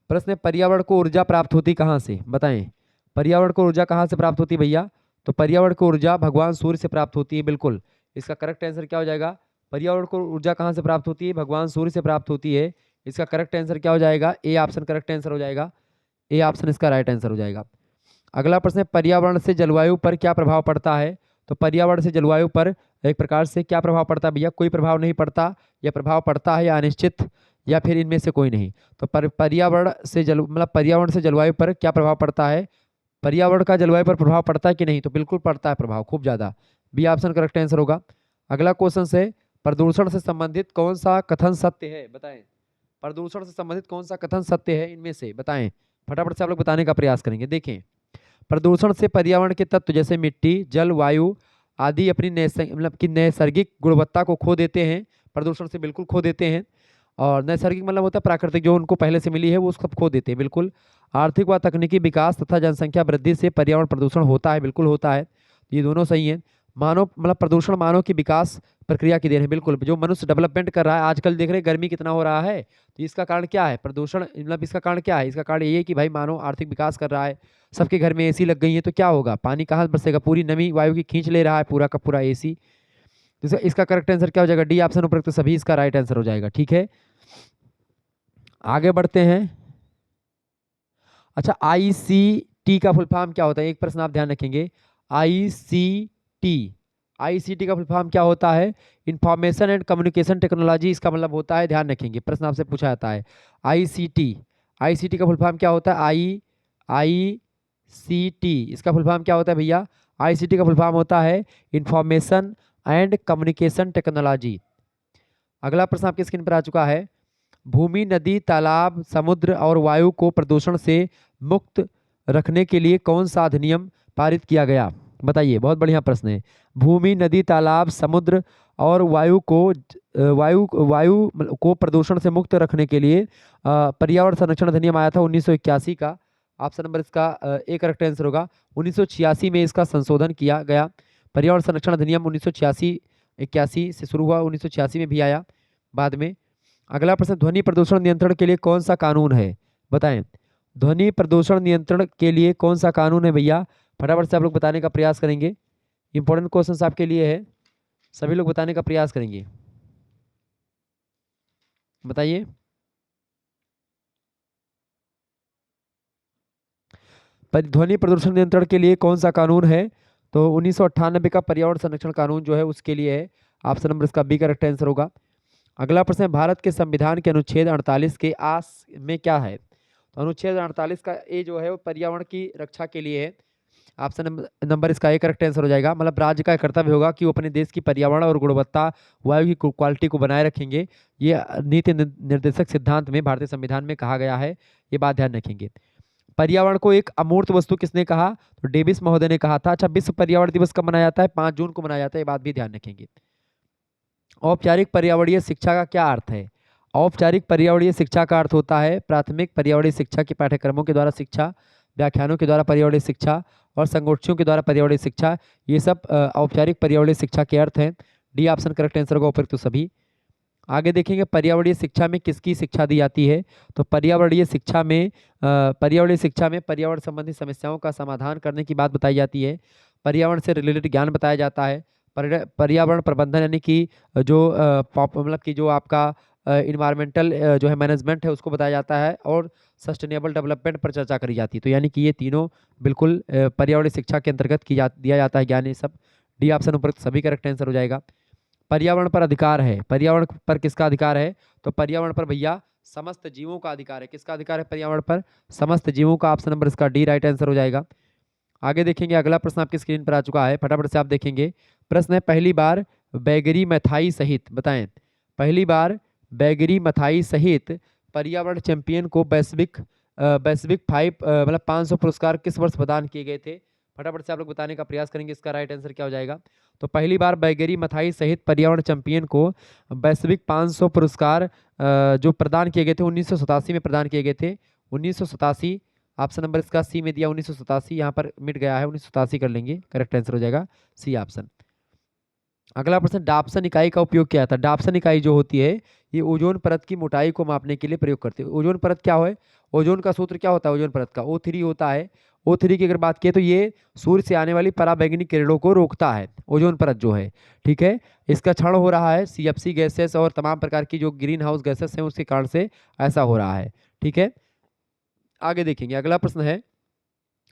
प्रश्न है, पर्यावरण को ऊर्जा प्राप्त होती कहाँ से, बताएं। पर्यावरण को ऊर्जा कहाँ से प्राप्त होती है भैया, तो पर्यावरण को ऊर्जा भगवान सूर्य से प्राप्त होती है। बिल्कुल, इसका करेक्ट आंसर क्या हो जाएगा, पर्यावरण को ऊर्जा कहाँ से प्राप्त होती है, भगवान सूर्य से प्राप्त होती है। इसका करेक्ट आंसर क्या हो जाएगा, ए ऑप्शन करेक्ट आंसर हो जाएगा। ए ऑप्शन इसका राइट आंसर हो जाएगा। अगला प्रश्न है, पर्यावरण से जलवायु पर क्या प्रभाव पड़ता है, तो पर्यावरण से जलवायु पर एक प्रकार से क्या प्रभाव पड़ता है भैया, कोई प्रभाव नहीं पड़ता, या प्रभाव पड़ता है या अनिश्चित, या फिर इनमें से कोई नहीं। तो पर्यावरण से पर्यावरण से जलवायु पर क्या प्रभाव पड़ता है, पर्यावरण का जलवायु पर प्रभाव पड़ता है कि नहीं, तो बिल्कुल पड़ता है प्रभाव, खूब ज़्यादा। बी ऑप्शन करेक्ट आंसर होगा। अगला क्वेश्चन से, प्रदूषण से संबंधित कौन सा कथन सत्य है, बताएं। प्रदूषण से संबंधित कौन सा कथन सत्य है, इनमें से बताएं, फटाफट से आप लोग बताने का प्रयास करेंगे। देखें, प्रदूषण से पर्यावरण के तत्व जैसे मिट्टी, जल, वायु आदि अपनी नैसर्गिक गुणवत्ता को खो देते हैं। प्रदूषण से बिल्कुल खो देते हैं। और नैसर्गिक मतलब होता है प्राकृतिक, जो उनको पहले से मिली है वो उसको खो देते हैं। बिल्कुल, आर्थिक व तकनीकी विकास तथा जनसंख्या वृद्धि से पर्यावरण प्रदूषण होता है, बिल्कुल होता है, ये दोनों सही हैं। मानव प्रदूषण मानव की विकास प्रक्रिया की देन है। बिल्कुल, जो मनुष्य डेवलपमेंट कर रहा है, आजकल देख रहे हैं गर्मी कितना हो रहा है, तो इसका कारण क्या है, प्रदूषण। इसका कारण क्या है, इसका कारण ये है कि भाई मानव आर्थिक विकास कर रहा है, सबके घर में एसी लग गई है, तो क्या होगा, पानी कहाँ बरसेगा, पूरी नमी वायु की खींच ले रहा है पूरा का पूरा एसी। तो इसका करेक्ट आंसर क्या हो जाएगा, डी ऑप्शन उपरोक्त सभी इसका राइट आंसर हो जाएगा। ठीक है, आगे बढ़ते हैं। अच्छा, आईसीटी का फुल फॉर्म क्या होता है, एक प्रश्न आप ध्यान रखेंगे। आईसीटी, आईसीटी का फुल फॉर्म क्या होता है? इंफॉर्मेशन एंड कम्युनिकेशन टेक्नोलॉजी इसका मतलब होता है, ध्यान रखेंगे, प्रश्न आपसे पूछा जाता है। आईसीटी, आईसीटी का फुल फॉर्म क्या होता है? आईसीटी इसका फुल फॉर्म क्या होता है भैया? आईसीटी का फुल फॉर्म होता है इंफॉर्मेशन एंड कम्युनिकेशन टेक्नोलॉजी। अगला प्रश्न आपकी स्क्रीन पर आ चुका है। भूमि, नदी, तालाब, समुद्र और वायु को प्रदूषण से मुक्त रखने के लिए कौन सा अधिनियम पारित किया गया? बताइए, बहुत बढ़िया प्रश्न है। भूमि, नदी, तालाब, समुद्र और वायु को प्रदूषण से मुक्त रखने के लिए पर्यावरण संरक्षण अधिनियम आया था 1981 का। ऑप्शन नंबर इसका ए करेक्ट आंसर होगा। 1986 में इसका संशोधन किया गया। पर्यावरण संरक्षण अधिनियम 1986-81 से शुरू हुआ, 1986 में भी आया बाद में। अगला प्रश्न, ध्वनि प्रदूषण नियंत्रण के लिए कौन सा कानून है? बताएं, ध्वनि प्रदूषण नियंत्रण के लिए कौन सा कानून है भैया? फटाफट से आप लोग बताने का प्रयास करेंगे। इंपॉर्टेंट क्वेश्चन आपके लिए है, सभी लोग बताने का प्रयास करेंगे। बताइए। ध्वनि प्रदूषण नियंत्रण के लिए कौन सा कानून है? तो 1998 का पर्यावरण संरक्षण कानून जो है उसके लिए है। ऑप्शन नंबर इसका बी करेक्ट आंसर होगा। अगला प्रश्न है, भारत के संविधान के अनुच्छेद 48 के आस में क्या है? तो अनुच्छेद 48 का ए जो है वो पर्यावरण की रक्षा के लिए है। ऑप्शन नंबर इसका ए करेक्ट आंसर हो जाएगा। मतलब राज्य का कर्तव्य होगा कि वो अपने देश की पर्यावरण और गुणवत्ता वायु की क्वालिटी को बनाए रखेंगे। ये नीति निर्देशक सिद्धांत में भारतीय संविधान में कहा गया है, ये बात ध्यान रखेंगे। पर्यावरण को एक अमूर्त वस्तु किसने कहा? तो डेविस महोदय ने कहा था। अच्छा, विश्व पर्यावरण दिवस कब मनाया जाता है? 5 जून को मनाया जाता है, ये बात भी ध्यान रखेंगे। औपचारिक पर्यावरणीय शिक्षा का क्या अर्थ है? औपचारिक पर्यावरणीय शिक्षा का अर्थ होता है प्राथमिक पर्यावरणीय शिक्षा के पाठ्यक्रमों के द्वारा शिक्षा, व्याख्यानों के द्वारा पर्यावरणीय शिक्षा और संगोष्ठियों के द्वारा पर्यावरणीय शिक्षा, ये सब औपचारिक पर्यावरणीय शिक्षा के अर्थ हैं। डी ऑप्शन करेक्ट आंसर होगा उपयुक्त सभी। आगे देखेंगे, पर्यावरणीय शिक्षा में किसकी शिक्षा दी जाती है? तो पर्यावरणीय शिक्षा में पर्यावरण संबंधी समस्याओं का समाधान करने की बात बताई जाती है। पर्यावरण से रिलेटेड ज्ञान बताया जाता है। पर्यावरण प्रबंधन यानी कि जो मतलब कि जो आपका इन्वायरमेंटल जो है मैनेजमेंट है उसको बताया जाता है, और सस्टेनेबल डेवलपमेंट पर चर्चा करी जाती है। तो यानी कि ये तीनों बिल्कुल पर्यावरणीय शिक्षा के अंतर्गत दिया जाता है ज्ञान, ये सब। डी ऑप्शन ऊपर सभी करेक्ट आंसर हो जाएगा। पर्यावरण पर अधिकार है, पर्यावरण पर किसका अधिकार है? तो पर्यावरण पर भैया समस्त जीवों का अधिकार है। किसका अधिकार है पर्यावरण पर? समस्त जीवों का। ऑप्शन नंबर इसका डी राइट आंसर हो जाएगा। आगे देखेंगे, अगला प्रश्न आपकी स्क्रीन पर आ चुका है, फटाफट से आप देखेंगे। प्रश्न है, पहली बार बैगरी मैथाई सहित, बताएं, पहली बार बैगरी मैथाई सहित पर्यावरण चैंपियन को वैश्विक 500 पुरस्कार किस वर्ष प्रदान किए गए थे? फटाफट से आप लोग बताने का प्रयास करेंगे, इसका राइट आंसर क्या हो जाएगा? तो पहली बार बैगरी मैथाई सहित पर्यावरण चैंपियन को वैश्विक 500 पुरस्कार जो प्रदान किए गए थे 1987 में प्रदान किए गए थे। 1987, ऑप्शन नंबर इसका सी में दिया 1987, यहाँ पर मिट गया है, 1987 कर लेंगे, करेक्ट आंसर हो जाएगा सी ऑप्शन। अगला प्रश्न, डाप्सन इकाई का उपयोग क्या था? डाप्सन इकाई जो होती है ये ओजोन परत की मोटाई को मापने के लिए प्रयोग करते हैं। ओजोन परत क्या है? ओजोन का सूत्र क्या होता है ओजोन परत का? O3 होता है। O3 की अगर बात किए तो ये सूर्य से आने वाली पराबैंगनी किरणों को रोकता है, ओजोन परत जो है, ठीक है। इसका क्षरण हो रहा है CFC गैसेस और तमाम प्रकार की जो ग्रीन हाउस गैसेस हैं उसके कारण से ऐसा हो रहा है, ठीक है। आगे देखेंगे, अगला प्रश्न है,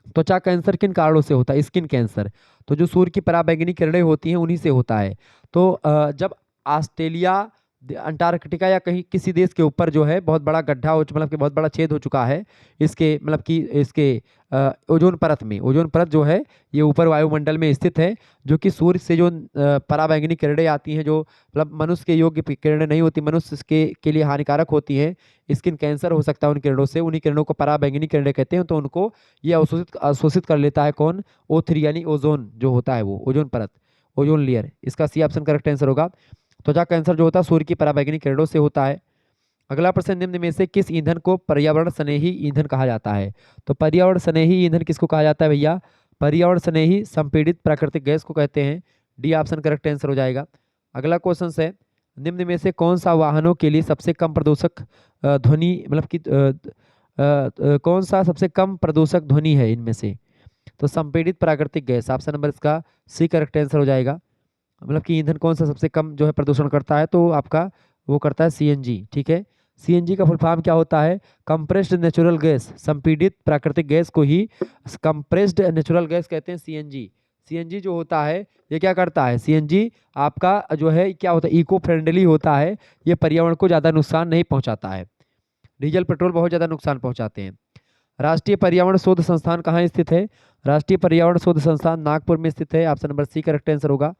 त्वचा कैंसर किन कारणों से होता है? Skin cancer. तो जो सूर्य की पराबैंगनी किरणें होती हैं उन्हीं से होता है। तो जब ऑस्ट्रेलिया, अंटार्कटिका या कहीं किसी देश के ऊपर जो है बहुत बड़ा गड्ढा हो, मतलब कि बहुत बड़ा छेद हो चुका है इसके, मतलब कि इसके ओजोन परत में, ओजोन परत जो है ये ऊपर वायुमंडल में स्थित है, जो कि सूर्य से जो पराबैंगनी किरणें आती हैं, जो मतलब मनुष्य के योग्य किरणें नहीं होती, मनुष्य के लिए हानिकारक होती हैं, स्किन कैंसर हो सकता है उन किरणों से, उन्हीं किरणों को पराबैंगनी किरणें कहते हैं। तो उनको ये अवशोषित कर लेता है कौन? O3 यानी ओजोन जो होता है, वो ओजोन परत, ओजोन लेयर, इसका सी ऑप्शन करेक्ट आंसर होगा। त्वचा कैंसर जो होता है सूर्य की पराबैंगनी किरणों से होता है। अगला प्रश्न, निम्न में से किस ईंधन को पर्यावरण स्नेही ईंधन कहा जाता है? तो पर्यावरण स्नेही ईंधन किसको कहा जाता है भैया? पर्यावरण स्नेही संपीड़ित प्राकृतिक गैस को कहते हैं। डी ऑप्शन करेक्ट आंसर हो जाएगा। अगला क्वेश्चन है, निम्न में से कौन सा वाहनों के लिए सबसे कम प्रदूषक ध्वनि, मतलब कि कौन सा सबसे कम प्रदूषक ध्वनि है इनमें से? तो संपीड़ित प्राकृतिक गैस, ऑप्शन नंबर इसका सी करेक्ट आंसर हो जाएगा। मतलब कि ईंधन कौन सा सबसे कम जो है प्रदूषण करता है? तो आपका वो करता है CNG, ठीक है। CNG का फुल फॉर्म क्या होता है? कंप्रेस्ड नेचुरल गैस, संपीड़ित प्राकृतिक गैस को ही कंप्रेस्ड नेचुरल गैस कहते हैं CNG। सीएनजी जो होता है ये क्या करता है, सीएनजी आपका जो है क्या होता है, इको फ्रेंडली होता है, ये पर्यावरण को ज़्यादा नुकसान नहीं पहुंचाता है। डीजल पेट्रोल बहुत ज़्यादा नुकसान पहुंचाते हैं। राष्ट्रीय पर्यावरण शोध संस्थान कहाँ स्थित है, राष्ट्रीय पर्यावरण शोध संस्थान नागपुर में स्थित है, option number C correct answer होगा।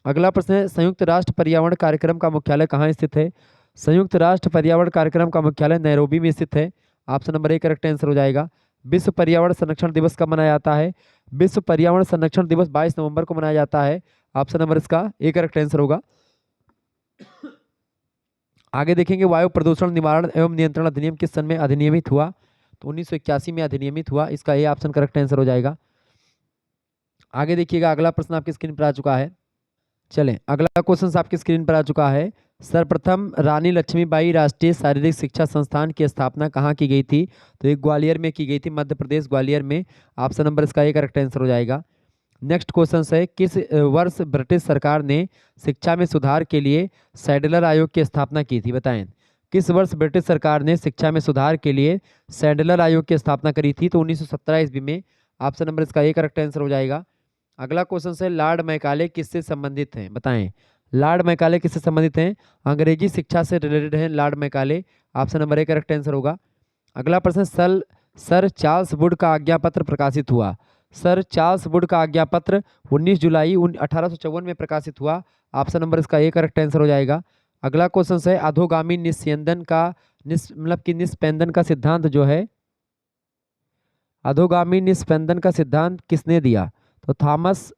अगला प्रश्न है, संयुक्त राष्ट्र पर्यावरण कार्यक्रम का मुख्यालय कहाँ स्थित है, संयुक्त राष्ट्र पर्यावरण कार्यक्रम का मुख्यालय नैरोबी में स्थित है, option number A correct answer हो जाएगा। विश्व पर्यावरण संरक्षण दिवस कब मनाया जाता है, विश्व पर्यावरण संरक्षण दिवस 22 नवंबर को मनाया जाता है, ऑप्शन नंबर इसका ए करेक्ट आंसर होगा। आगे देखेंगे, वायु प्रदूषण निवारण एवं नियंत्रण अधिनियम किस सन में अधिनियमित हुआ, तो 1981 में अधिनियमित हुआ, इसका ये ऑप्शन करेक्ट आंसर हो जाएगा। आगे देखिएगा, अगला प्रश्न आपकी स्क्रीन पर आ चुका है। चलें, अगला क्वेश्चन आपकी स्क्रीन पर आ चुका है। सर्वप्रथम रानी लक्ष्मीबाई राष्ट्रीय शारीरिक शिक्षा संस्थान की स्थापना कहाँ की गई थी, तो ये ग्वालियर में की गई थी, मध्य प्रदेश ग्वालियर में, ऑप्शन नंबर इसका ए करेक्ट आंसर हो जाएगा। नेक्स्ट क्वेश्चन है, किस वर्ष ब्रिटिश सरकार ने शिक्षा में सुधार के लिए सैडलर आयोग की स्थापना की थी, बताएं। किस वर्ष ब्रिटिश सरकार ने शिक्षा में सुधार के लिए सैडलर आयोग की स्थापना करी थी, तो 1917 ईस्वी में, ऑप्शन नंबर इसका ए करेक्ट आंसर हो जाएगा। अगला क्वेश्चन है, लॉर्ड मैकाले किससे संबंधित हैं, बताएं। लॉर्ड मैकाले किससे संबंधित हैं, अंग्रेजी शिक्षा से रिलेटेड हैं Lord Macaulay, option number A correct answer होगा। अगला प्रश्न, सर चार्ल्स वुड का आज्ञा पत्र प्रकाशित हुआ, सर चार्ल्स वुड का आज्ञा पत्र 19 जुलाई 1854 में प्रकाशित हुआ, ऑप्शन नंबर इसका ए करेक्ट आंसर हो जाएगा। अगला क्वेश्चन है, अधोगामी निस्यंदन का मतलब कि निस्पंदन का सिद्धांत जो है, अधोगामी निस्पंदन का सिद्धांत किसने दिया, तो थॉमस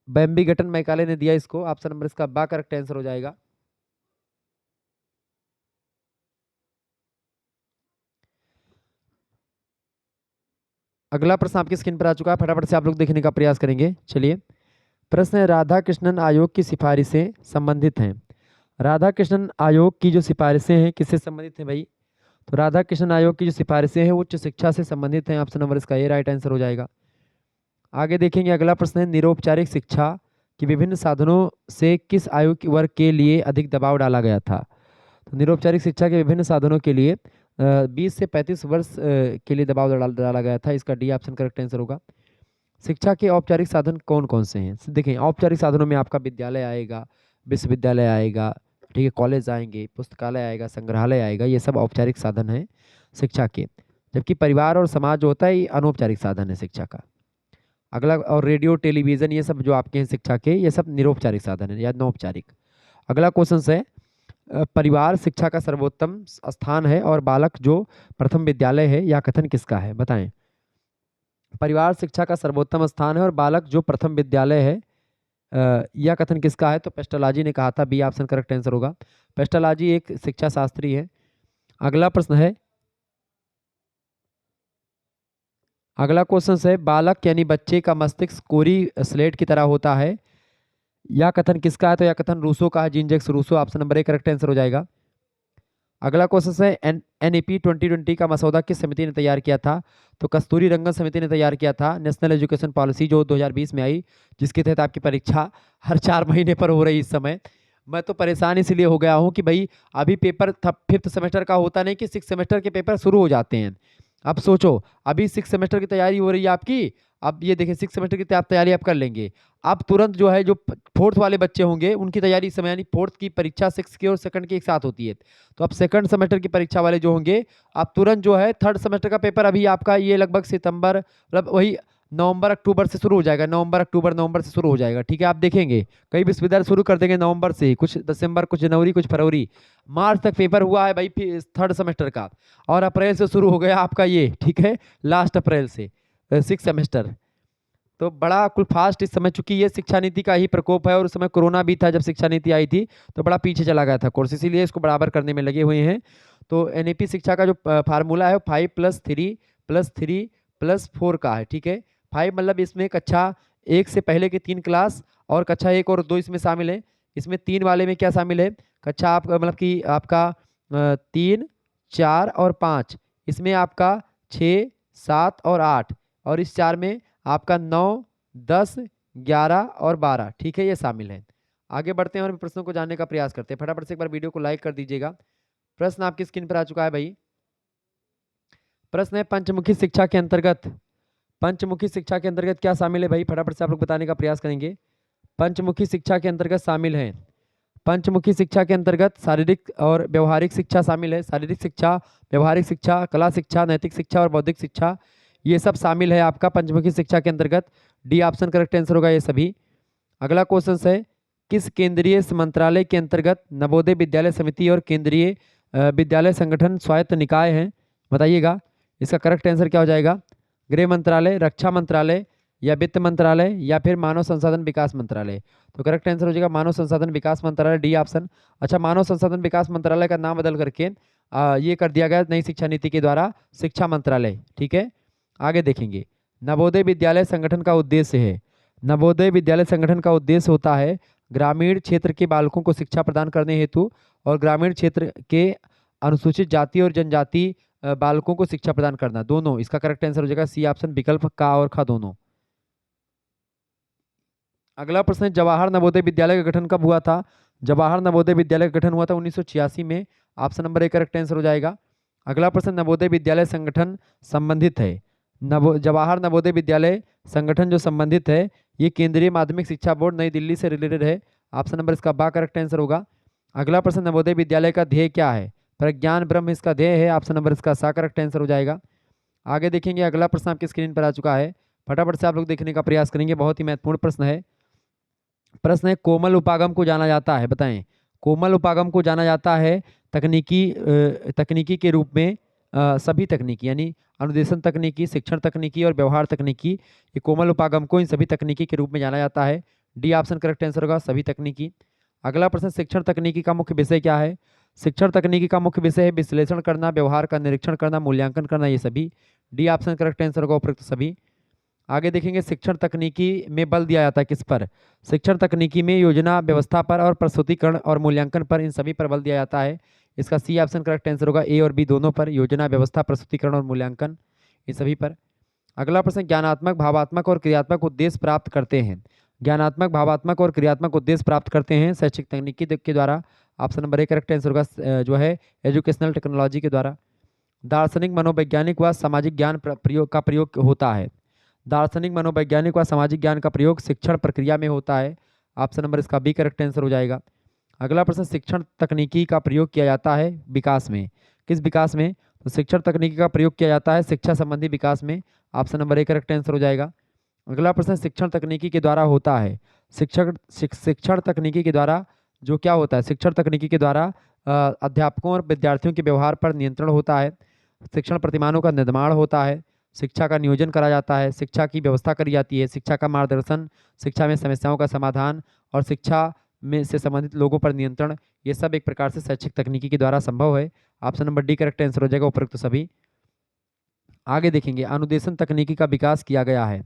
बेम्बिगटन मैकाले ने दिया इसको, ऑप्शन नंबर इसका बा करेक्ट आंसर हो जाएगा। अगला प्रश्न आपकी स्क्रीन पर आ चुका है, फटाफट से आप लोग देखने का प्रयास करेंगे। चलिए, प्रश्न है, राधा कृष्णन आयोग की सिफारिशें संबंधित हैं, राधा कृष्णन आयोग की जो सिफारिशें हैं किससे संबंधित हैं भाई, तो राधा कृष्णन आयोग की जो सिफारिशें हैं उच्च शिक्षा से संबंधित हैं, ऑप्शन नंबर इसका ए राइट आंसर हो जाएगा। आगे देखेंगे, अगला प्रश्न है, निरौपचारिक शिक्षा की विभिन्न साधनों से किस आयु वर्ग के लिए अधिक दबाव डाला गया था, तो निरौपचारिक शिक्षा के विभिन्न साधनों के लिए 20 से 35 वर्ष के लिए दबाव डाला गया था, इसका डी ऑप्शन करेक्ट आंसर होगा। शिक्षा के औपचारिक साधन कौन कौन से हैं, देखें औपचारिक साधनों में आपका विद्यालय आएगा, विश्वविद्यालय आएगा, ठीक है, कॉलेज आएंगे, पुस्तकालय आएगा, संग्रहालय आएगा, ये सब औपचारिक साधन हैं शिक्षा के, जबकि परिवार और समाज जो होता है ये अनौपचारिक साधन है शिक्षा का। अगला, और रेडियो टेलीविज़न ये सब जो आपके हैं शिक्षा के, ये सब निरौपचारिक साधन है या नौपचारिक। अगला क्वेश्चन है, परिवार शिक्षा का सर्वोत्तम स्थान है और बालक जो प्रथम विद्यालय है, यह कथन किसका है, बताएं। परिवार शिक्षा का सर्वोत्तम स्थान है और बालक जो प्रथम विद्यालय है, यह कथन किसका है, तो पेस्टलाजी ने कहा था, बी ऑप्शन करेक्ट आंसर होगा। पेस्टलाजी एक शिक्षा शास्त्री है। अगला प्रश्न है, अगला क्वेश्चन है, बालक यानी बच्चे का मस्तिष्क कोरी स्लेट की तरह होता है, यह कथन किसका है, तो यह कथन रूसो का है, Jean Jacques Rousseau, option number A correct answer हो जाएगा। अगला क्वेश्चन है, एनईपी 2020 का मसौदा किस समिति ने तैयार किया था, तो कस्तूरी रंगन समिति ने तैयार किया था। नेशनल एजुकेशन पॉलिसी जो 2020 में आई, जिसके तहत आपकी परीक्षा हर 4 महीने पर हो रही इस समय। मैं तो परेशान इसलिए हो गया हूँ कि भाई अभी पेपर 5th सेमेस्टर का होता नहीं कि 6th सेमेस्टर के पेपर शुरू हो जाते हैं। अब सोचो, अभी 6th सेमेस्टर की तैयारी हो रही है आपकी, अब ये देखिए 6th सेमेस्टर की आप तैयारी आप कर लेंगे, अब तुरंत जो है जो 4th वाले बच्चे होंगे उनकी तैयारी इस समय, यानी 4th की परीक्षा 6th की और 2nd की एक साथ होती है, तो अब 2nd सेमेस्टर की परीक्षा वाले जो होंगे, अब तुरंत जो है 3rd सेमेस्टर का पेपर अभी आपका ये लगभग सितंबर, मतलब वही नवंबर अक्टूबर से शुरू हो जाएगा, नवंबर से शुरू हो जाएगा, ठीक है। आप देखेंगे कई विश्वविद्यालय शुरू कर देंगे नवंबर से, कुछ दिसंबर, कुछ जनवरी, कुछ फरवरी, मार्च तक पेपर हुआ है भाई 3rd सेमेस्टर का, और अप्रैल से शुरू हो गया आपका ये, ठीक है, लास्ट अप्रैल से 6th सेमेस्टर। तो बड़ा कुल फास्ट इस समय, चूंकि ये शिक्षा नीति का ही प्रकोप है और उस समय कोरोना भी था जब शिक्षा नीति आई थी, तो बड़ा पीछे चला गया था कोर्स, इसीलिए इसको बराबर करने में लगे हुए हैं। तो एनईपी शिक्षा का जो फार्मूला है 5+3+3+4 का है, ठीक है। 5 मतलब इसमें कक्षा 1 से पहले के 3 क्लास और कक्षा 1 और 2 इसमें शामिल है। इसमें 3 वाले में क्या शामिल है, कक्षा आप मतलब कि आपका 3, 4 और 5, इसमें आपका 6, 7 और 8, और इस 4 में आपका 9, 10, 11 और 12, ठीक है, ये शामिल है। आगे बढ़ते हैं और प्रश्नों को जानने का प्रयास करते हैं। फटाफट से एक बार वीडियो को लाइक कर दीजिएगा। प्रश्न आपकी स्क्रीन पर आ चुका है भाई। प्रश्न है, पंचमुखी शिक्षा के अंतर्गत पंचमुखी शिक्षा के अंतर्गत क्या शामिल है भाई, फटाफट से आप लोग बताने का प्रयास करेंगे। पंचमुखी शिक्षा के अंतर्गत शामिल है, पंचमुखी शिक्षा के अंतर्गत शारीरिक और व्यवहारिक शिक्षा शामिल है। शारीरिक शिक्षा, व्यवहारिक शिक्षा, कला शिक्षा, नैतिक शिक्षा और बौद्धिक शिक्षा, ये सब शामिल है आपका पंचमुखी शिक्षा के अंतर्गत। डी ऑप्शन करेक्ट आंसर होगा ये सभी। अगला क्वेश्चन है, किस केंद्रीय मंत्रालय के अंतर्गत नवोदय विद्यालय समिति और केंद्रीय विद्यालय संगठन स्वायत्त निकाय हैं, बताइएगा। इसका करेक्ट आंसर क्या हो जाएगा, गृह मंत्रालय, रक्षा मंत्रालय या वित्त मंत्रालय या फिर मानव संसाधन विकास मंत्रालय। तो करेक्ट आंसर हो जाएगा मानव संसाधन विकास मंत्रालय, डी ऑप्शन। अच्छा, मानव संसाधन विकास मंत्रालय का नाम बदल करके ये कर दिया गया नई शिक्षा नीति के द्वारा शिक्षा मंत्रालय, ठीक है। आगे देखेंगे, नवोदय विद्यालय संगठन का उद्देश्य है, नवोदय विद्यालय संगठन का उद्देश्य होता है ग्रामीण क्षेत्र के बालकों को शिक्षा प्रदान करने हेतु और ग्रामीण क्षेत्र के अनुसूचित जाति और जनजाति बालकों को शिक्षा प्रदान करना, दोनों। इसका करेक्ट आंसर हो जाएगा सी ऑप्शन, विकल्प का और खा दोनों। अगला प्रश्न, जवाहर नवोदय विद्यालय का गठन कब हुआ था। जवाहर नवोदय विद्यालय का गठन हुआ था 1986 में, option number A correct answer हो जाएगा। अगला प्रश्न, नवोदय विद्यालय संगठन संबंधित है, जवाहर नवोदय विद्यालय संगठन जो संबंधित है ये केंद्रीय माध्यमिक शिक्षा बोर्ड नई दिल्ली से रिलेटेड है, ऑप्शन नंबर इसका बा करेक्ट आंसर होगा। अगला प्रश्न, नवोदय विद्यालय का ध्येय क्या है, प्रज्ञान ब्रह्म इसका ध्येय है, ऑप्शन नंबर इसका सा करेक्ट आंसर हो जाएगा। आगे देखेंगे, अगला प्रश्न आपकी स्क्रीन पर आ चुका है, फटाफट से आप लोग देखने का प्रयास करेंगे, बहुत ही महत्वपूर्ण प्रश्न है। प्रश्न है, कोमल उपागम को जाना जाता है, बताएं। कोमल उपागम को जाना जाता है तकनीकी के रूप में, सभी तकनीकी यानी अनुदेशन तकनीकी, शिक्षण तकनीकी और व्यवहार तकनीकी, ये कोमल उपागम को इन सभी तकनीकी के रूप में जाना जाता है, डी ऑप्शन करेक्ट आंसर होगा, सभी तकनीकी। अगला प्रश्न, शिक्षण तकनीकी का मुख्य विषय क्या है। शिक्षण तकनीकी का मुख्य विषय है विश्लेषण करना, व्यवहार का निरीक्षण करना, मूल्यांकन करना, ये सभी, डी ऑप्शन करेक्ट आंसर होगा उपयुक्त सभी। आगे देखेंगे, शिक्षण तकनीकी में बल दिया जाता है किस पर। शिक्षण तकनीकी में योजना, व्यवस्था पर और प्रस्तुतिकरण और मूल्यांकन पर, इन सभी पर बल दिया जाता है। इसका सी ऑप्शन करेक्ट आंसर होगा, ए और बी दोनों पर, योजना, व्यवस्था, प्रस्तुतिकरण और मूल्यांकन, इन सभी पर। अगला प्रश्न, ज्ञानात्मक, भावात्मक और क्रियात्मक उद्देश्य प्राप्त करते हैं। ज्ञानात्मक, भावात्मक और क्रियात्मक उद्देश्य प्राप्त करते हैं शैक्षिक तकनीकी के द्वारा, option number A correct answer होगा, जो है एजुकेशनल टेक्नोलॉजी के द्वारा। दार्शनिक, मनोवैज्ञानिक व सामाजिक ज्ञान प्रयोग होता है। दार्शनिक, मनोवैज्ञानिक व सामाजिक ज्ञान का प्रयोग शिक्षण प्रक्रिया में होता है, ऑप्शन नंबर इसका बी करेक्ट आंसर हो जाएगा। अगला प्रश्न, शिक्षण तकनीकी का प्रयोग किया जाता है विकास में, किस विकास में। तो शिक्षण तकनीकी का प्रयोग किया जाता है शिक्षा संबंधी विकास में, option number A correct answer हो जाएगा। अगला प्रश्न, शिक्षण तकनीकी के द्वारा होता है, शिक्षण तकनीकी के द्वारा जो क्या होता है, शिक्षण तकनीकी के द्वारा अध्यापकों और विद्यार्थियों के व्यवहार पर नियंत्रण होता है, शिक्षण प्रतिमानों का निर्माण होता है, शिक्षा का नियोजन करा जाता है, शिक्षा की व्यवस्था करी जाती है, शिक्षा का मार्गदर्शन, शिक्षा में समस्याओं का समाधान और शिक्षा में से संबंधित लोगों पर नियंत्रण, ये सब एक प्रकार से शैक्षिक तकनीकी के द्वारा संभव है, option number D correct answer हो जाएगा उपयुक्त सभी। आगे देखेंगे, अनुदेशन तकनीकी का विकास किया गया है।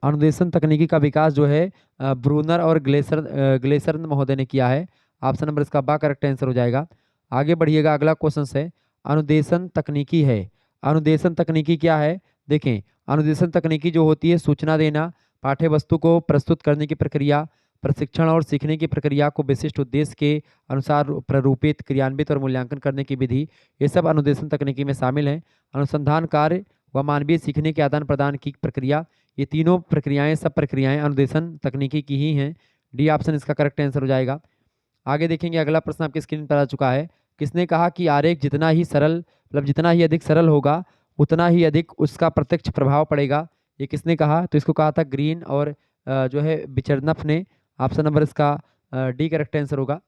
अनुदेशन तकनीकी का विकास जो है ब्रूनर और ग्लेसर महोदय ने किया है, ऑप्शन नंबर इसका बा करेक्ट आंसर हो जाएगा। आगे बढ़िएगा, अगला क्वेश्चन है, अनुदेशन तकनीकी है, अनुदेशन तकनीकी क्या है। देखें, अनुदेशन तकनीकी जो होती है सूचना देना, पाठ्य वस्तु को प्रस्तुत करने की प्रक्रिया, प्रशिक्षण और सीखने की प्रक्रिया को विशिष्ट उद्देश्य के अनुसार प्ररूपित, क्रियान्वित और मूल्यांकन करने की विधि, ये सब अनुदेशन तकनीकी में शामिल हैं। अनुसंधान कार्य व मानवीय सीखने के आदान प्रदान की प्रक्रिया, ये तीनों प्रक्रियाएं, सब प्रक्रियाएं अनुदेशन तकनीकी की ही हैं, डी ऑप्शन इसका करेक्ट आंसर हो जाएगा। आगे देखेंगे, अगला प्रश्न आपकी स्क्रीन पर आ चुका है, किसने कहा कि आरेख जितना ही सरल, मतलब जितना ही अधिक सरल होगा उतना ही अधिक उसका प्रत्यक्ष प्रभाव पड़ेगा, ये किसने कहा। तो इसको कहा था ग्रीन और जो है बिचरनफ ने, ऑप्शन नंबर इसका डी करेक्ट आंसर होगा।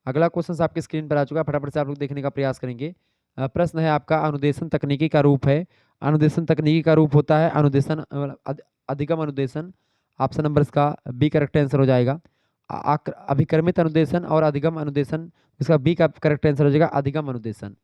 अगला क्वेश्चन आपकी स्क्रीन पर आ चुका है, फटाफट से आप लोग देखने का प्रयास करेंगे। प्रश्न है आपका, अनुदेशन तकनीकी का रूप है। अनुदेशन तकनीकी का रूप होता है अनुदेशन अधिगम अनुदेशन, ऑप्शन नंबर इसका बी करेक्ट आंसर हो जाएगा। अभिक्रमित अनुदेशन और अधिगम अनुदेशन, इसका बी का करेक्ट आंसर हो जाएगा अधिगम अनुदेशन।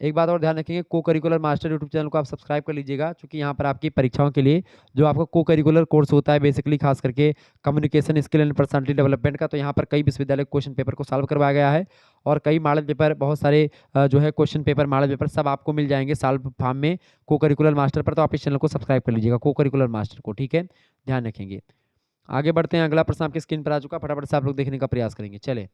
एक बात और ध्यान रखेंगे, को करिकुलर मास्टर यूट्यूब चैनल को आप सब्सक्राइब कर लीजिएगा, क्योंकि यहाँ पर आपकी परीक्षाओं के लिए जो आपका को करिकुलर कोर्स होता है बेसिकली खास करके communication skill and personality development का, तो यहाँ पर कई विश्वविद्यालय क्वेश्चन पेपर को सॉल्व करवाया गया है और कई मॉडल पेपर, बहुत सारे जो है क्वेश्चन पेपर, मॉडल पेपर सब आपको मिल जाएंगे सॉल्व फॉर्म में को करिकुलर मास्टर पर। तो आप इस चैनल को सब्सक्राइब कर लीजिएगा को करिकुलर मास्टर को, ठीक है, ध्यान रखेंगे। आगे बढ़ते हैं, अगला प्रश्न आपकी स्क्रीन पर आ चुका, फटाफट से आप लोग देखने का प्रयास करेंगे। चले,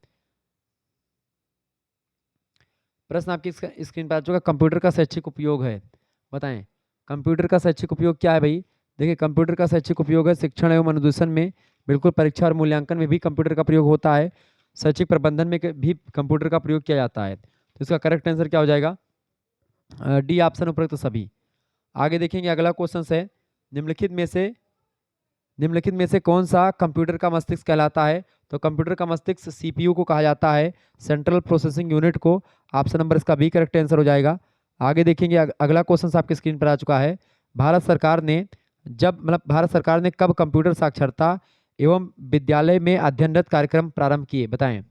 प्रश्न आपकी स्क्रीन पर आ चुका, कंप्यूटर का शैक्षिक उपयोग है, बताएं कंप्यूटर का शैक्षिक उपयोग क्या है भाई। देखिए कंप्यूटर का शैक्षिक उपयोग है शिक्षण एवं अनुदेशन में, बिल्कुल परीक्षा और मूल्यांकन में भी कंप्यूटर का प्रयोग होता है, शैक्षिक प्रबंधन में भी कंप्यूटर का प्रयोग किया जाता है। तो इसका करेक्ट आंसर क्या हो जाएगा? डी ऑप्शन उपरोक्त सभी। आगे देखेंगे अगला क्वेश्चन है, निम्नलिखित में से कौन सा कंप्यूटर का मस्तिष्क कहलाता है? तो कंप्यूटर का मस्तिष्क सीपीयू को कहा जाता है, सेंट्रल प्रोसेसिंग यूनिट को। ऑप्शन नंबर इसका बी करेक्ट आंसर हो जाएगा। आगे देखेंगे अगला क्वेश्चन आपके स्क्रीन पर आ चुका है, भारत सरकार ने कब कंप्यूटर साक्षरता एवं विद्यालय में अध्ययनरत कार्यक्रम प्रारंभ किए? बताएं।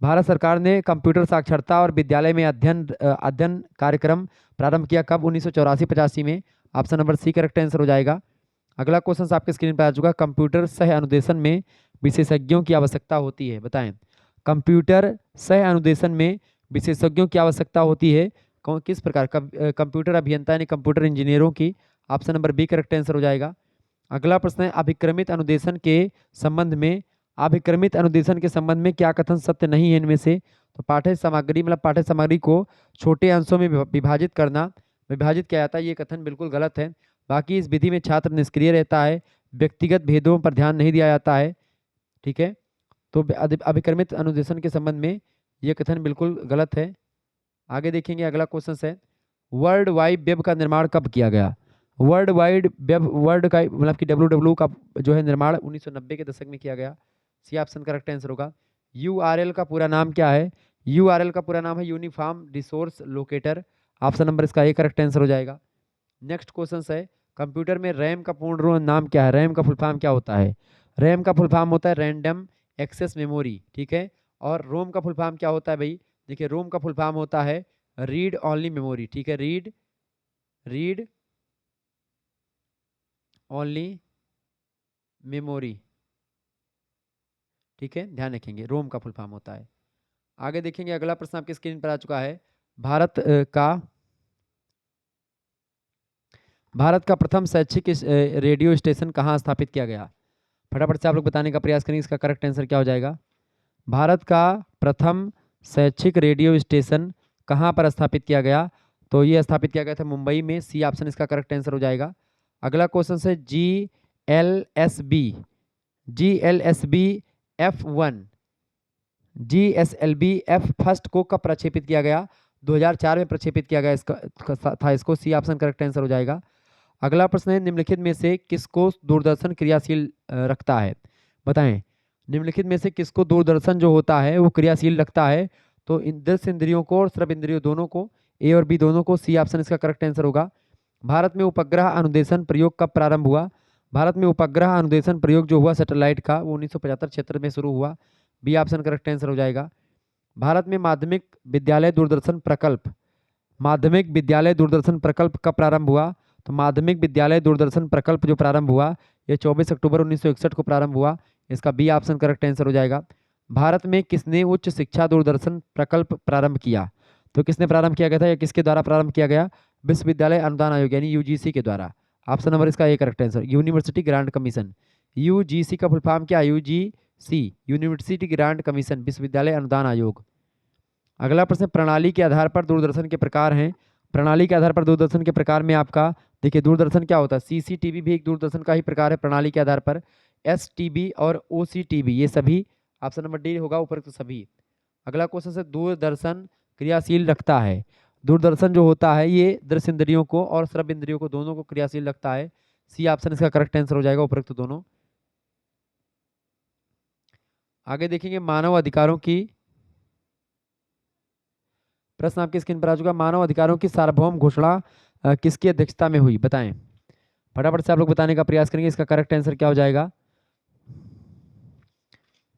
भारत सरकार ने कंप्यूटर साक्षरता और विद्यालय में अध्ययन कार्यक्रम प्रारंभ किया कब? 1984-85 में। Option number C correct answer हो जाएगा। अगला क्वेश्चन आपके स्क्रीन पर आ चुका है, कंप्यूटर सह अनुदेशन में विशेषज्ञों की आवश्यकता होती है? बताएं। कंप्यूटर सह अनुदेशन में विशेषज्ञों की आवश्यकता होती है किस प्रकार? कंप्यूटर अभियंता यानी कंप्यूटर इंजीनियरों की। Option number B correct answer हो जाएगा। अगला प्रश्न है, अभिक्रमित अनुदेशन के संबंध में क्या कथन सत्य नहीं है इनमें से? तो पाठ्य सामग्री को छोटे अंशों में विभाजित किया जाता है, ये कथन बिल्कुल गलत है। बाकी इस विधि में छात्र निष्क्रिय रहता है, व्यक्तिगत भेदों पर ध्यान नहीं दिया जाता है। ठीक है, तो अभिक्रमित अनुदेशन के संबंध में यह कथन बिल्कुल गलत है। आगे देखेंगे अगला क्वेश्चन है, वर्ल्ड वाइड वेब का निर्माण कब किया गया? वर्ल्ड वाइड वेब का WWW का जो है निर्माण 1990 के दशक में किया गया। सी ऑप्शन करेक्ट आंसर होगा। यूआरएल का पूरा नाम क्या है? यूआरएल का पूरा नाम है uniform resource locator. Option number इसका ए करेक्ट आंसर हो जाएगा। नेक्स्ट क्वेश्चन है, कंप्यूटर में रैम का पूर्ण नाम क्या है? रैम का फुल फॉर्म क्या होता है? रैम का फुल फॉर्म होता है रैंडम एक्सेस मेमोरी। ठीक है, और रोम का फुल फॉर्म क्या होता है भाई? देखिए रोम का फुल फॉर्म होता है रीड ओनली मेमोरी। ठीक है, रीड ओनली मेमोरी। ठीक है, ध्यान रखेंगे रोम का फुल फॉर्म होता है। आगे देखेंगे अगला प्रश्न आपकी स्क्रीन पर आ चुका है, भारत का प्रथम शैक्षिक रेडियो स्टेशन कहाँ स्थापित किया गया? फटाफट से आप लोग बताने का प्रयास करेंगे, इसका करेक्ट आंसर क्या हो जाएगा? भारत का प्रथम शैक्षिक रेडियो स्टेशन कहाँ पर स्थापित किया गया? तो ये स्थापित किया गया था मुंबई में। सी ऑप्शन इसका करेक्ट आंसर हो जाएगा। अगला क्वेश्चन है, GSLV F फर्स्ट को कब प्रक्षेपित किया गया? 2004 में प्रक्षेपित किया गया इसको। सी ऑप्शन करेक्ट आंसर हो जाएगा। अगला प्रश्न है, निम्नलिखित में से किसको दूरदर्शन क्रियाशील रखता है? बताएं। निम्नलिखित में से किसको दूरदर्शन जो होता है वो क्रियाशील रखता है? तो इन दृश्य इंद्रियों को और श्रव इंद्रियों दोनों को, ए और बी दोनों को। सी ऑप्शन इसका करेक्ट आंसर होगा। भारत में उपग्रह अनुदेशन प्रयोग कब प्रारंभ हुआ? भारत में उपग्रह अनुदेशन प्रयोग जो हुआ सैटेलाइट का, वो 1975 क्षेत्र में शुरू हुआ। बी ऑप्शन करेक्ट आंसर हो जाएगा। भारत में माध्यमिक विद्यालय दूरदर्शन प्रकल्प कब प्रारंभ हुआ? तो माध्यमिक विद्यालय दूरदर्शन प्रकल्प जो प्रारंभ हुआ ये 24 अक्टूबर 1961 को प्रारंभ हुआ। इसका बी ऑप्शन करेक्ट आंसर हो जाएगा। भारत में किसने उच्च शिक्षा दूरदर्शन प्रकल्प प्रारंभ किया? तो किसने प्रारंभ किया गया था या किसके द्वारा प्रारंभ किया गया? विश्वविद्यालय अनुदान आयोग यानी यूजीसी के द्वारा। ऑप्शन नंबर इसका A correct answer, University Grant Commission. UGC का फुल फॉर्म क्या? यूजीसी यूनिवर्सिटी ग्रांट कमीशन, विश्वविद्यालय अनुदान आयोग। अगला प्रश्न, प्रणाली के आधार पर दूरदर्शन के प्रकार हैं। प्रणाली के आधार पर दूरदर्शन के प्रकार में आपका देखिए दूरदर्शन क्या होता है? सीसीटीवी भी एक दूरदर्शन का ही प्रकार है प्रणाली के आधार पर। एसटीबी और ओसीटीवी ये सभी, ऑप्शन नंबर डी होगा उपरोक्त सभी। अगला क्वेश्चन है, दूरदर्शन क्रियाशील रखता है। दूरदर्शन जो होता है ये दृश्य इंद्रियों को और श्रव इंद्रियों को दोनों को क्रियाशील रखता है। सी ऑप्शन इसका करेक्ट आंसर हो जाएगा उपरोक्त दोनों। आगे देखेंगे मानव अधिकारों की, प्रश्न आपकी स्क्रीन पर आ चुका, मानव अधिकारों की सार्वभौम घोषणा किसकी अध्यक्षता में हुई? बताएं। फटाफट से आप लोग बताने का प्रयास करेंगे, इसका करेक्ट आंसर क्या हो जाएगा?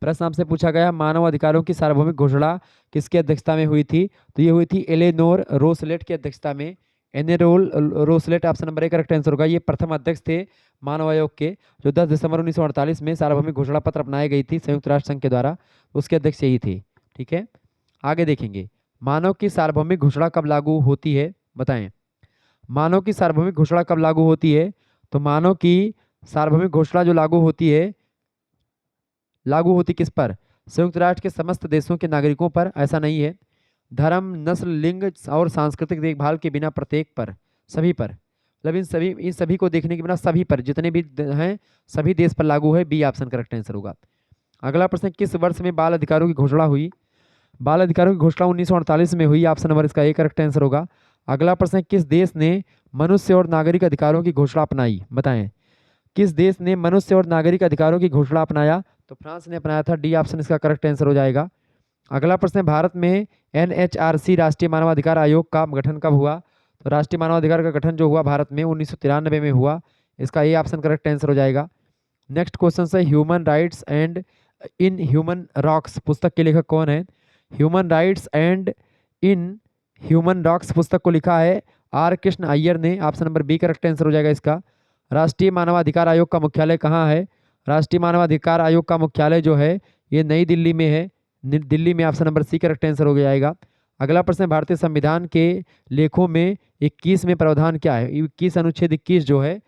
प्रश्न आपसे पूछा गया मानव अधिकारों की सार्वभौमिक घोषणा किसकी अध्यक्षता में हुई थी? तो ये हुई थी एलेनोर रोसलेट की अध्यक्षता में। Eleanor Roosevelt option number A correct answer होगा। ये प्रथम अध्यक्ष थे मानव आयोग के, जो 10 दिसंबर 1948 में सार्वभौमिक घोषणा पत्र अपनाई गई थी संयुक्त राष्ट्र संघ के द्वारा, उसके अध्यक्ष यही थे। ठीक है, आगे देखेंगे मानव की सार्वभौमिक घोषणा कब लागू होती है? बताएं। मानव की सार्वभौमिक घोषणा कब लागू होती है? तो मानव की सार्वभौमिक घोषणा जो लागू होती किस पर? संयुक्त राष्ट्र के समस्त देशों के नागरिकों पर। ऐसा नहीं है, धर्म, नस्ल, लिंग और सांस्कृतिक देखभाल के बिना प्रत्येक पर, सभी पर मतलब इन सभी को देखने के बिना सभी पर जितने भी हैं सभी देश पर लागू है, बी ऑप्शन करेक्ट आंसर होगा। अगला प्रश्न, किस वर्ष में बाल अधिकारों की घोषणा हुई? बाल अधिकारों की घोषणा 1948 में हुई, ऑप्शन नंबर इसका ए करेक्ट आंसर होगा। अगला प्रश्न, किस देश ने मनुष्य और नागरिक अधिकारों की घोषणा अपनाई? बताएं, किस देश ने मनुष्य और नागरिक अधिकारों की घोषणा अपनाया? तो फ्रांस ने अपनाया था, डी ऑप्शन इसका करेक्ट आंसर हो जाएगा। अगला प्रश्न है, भारत में एनएचआरसी राष्ट्रीय मानवाधिकार आयोग का गठन कब हुआ? तो राष्ट्रीय मानवाधिकार का गठन जो हुआ भारत में 1993 में हुआ, इसका ए ऑप्शन करेक्ट आंसर हो जाएगा। नेक्स्ट क्वेश्चन है, human rights and inhuman rocks पुस्तक के लेखक कौन है? Human rights and inhuman rocks पुस्तक को लिखा है आर कृष्ण अय्यर ने, option number B correct answer हो जाएगा इसका। राष्ट्रीय मानवाधिकार आयोग का मुख्यालय कहाँ है? राष्ट्रीय मानवाधिकार आयोग का मुख्यालय जो है ये नई दिल्ली में है, दिल्ली में, option number C correct answer हो जाएगा। अगला प्रश्न, भारतीय संविधान के लेखों में 21 में प्रावधान क्या है? 21 अनुच्छेद 21 जो है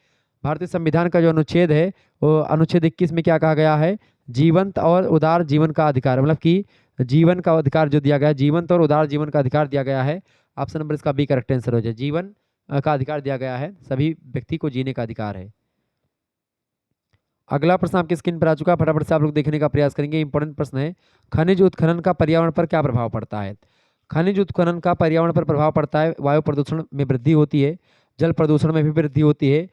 भारतीय संविधान का जो अनुच्छेद है वो अनुच्छेद 21 में क्या कहा गया है? जीवंत और उदार जीवन का अधिकार, मतलब कि जीवन का अधिकार जो दिया गया है, जीवंत और उदार जीवन का अधिकार दिया गया है, ऑप्शन नंबर इसका बी करेक्ट आंसर हो जाए। जीवन का अधिकार दिया गया है, सभी व्यक्ति को जीने का अधिकार है। अगला प्रश्न आपकी स्क्रीन पर आ चुका है, फटाफट से आप लोग देखने का प्रयास करेंगे। इंपॉर्टेंट प्रश्न है, खनिज उत्खनन का पर्यावरण पर क्या प्रभाव पड़ता है? खनिज उत्खनन का पर्यावरण पर प्रभाव पड़ता है, वायु प्रदूषण में वृद्धि होती है, जल प्रदूषण में भी वृद्धि होती है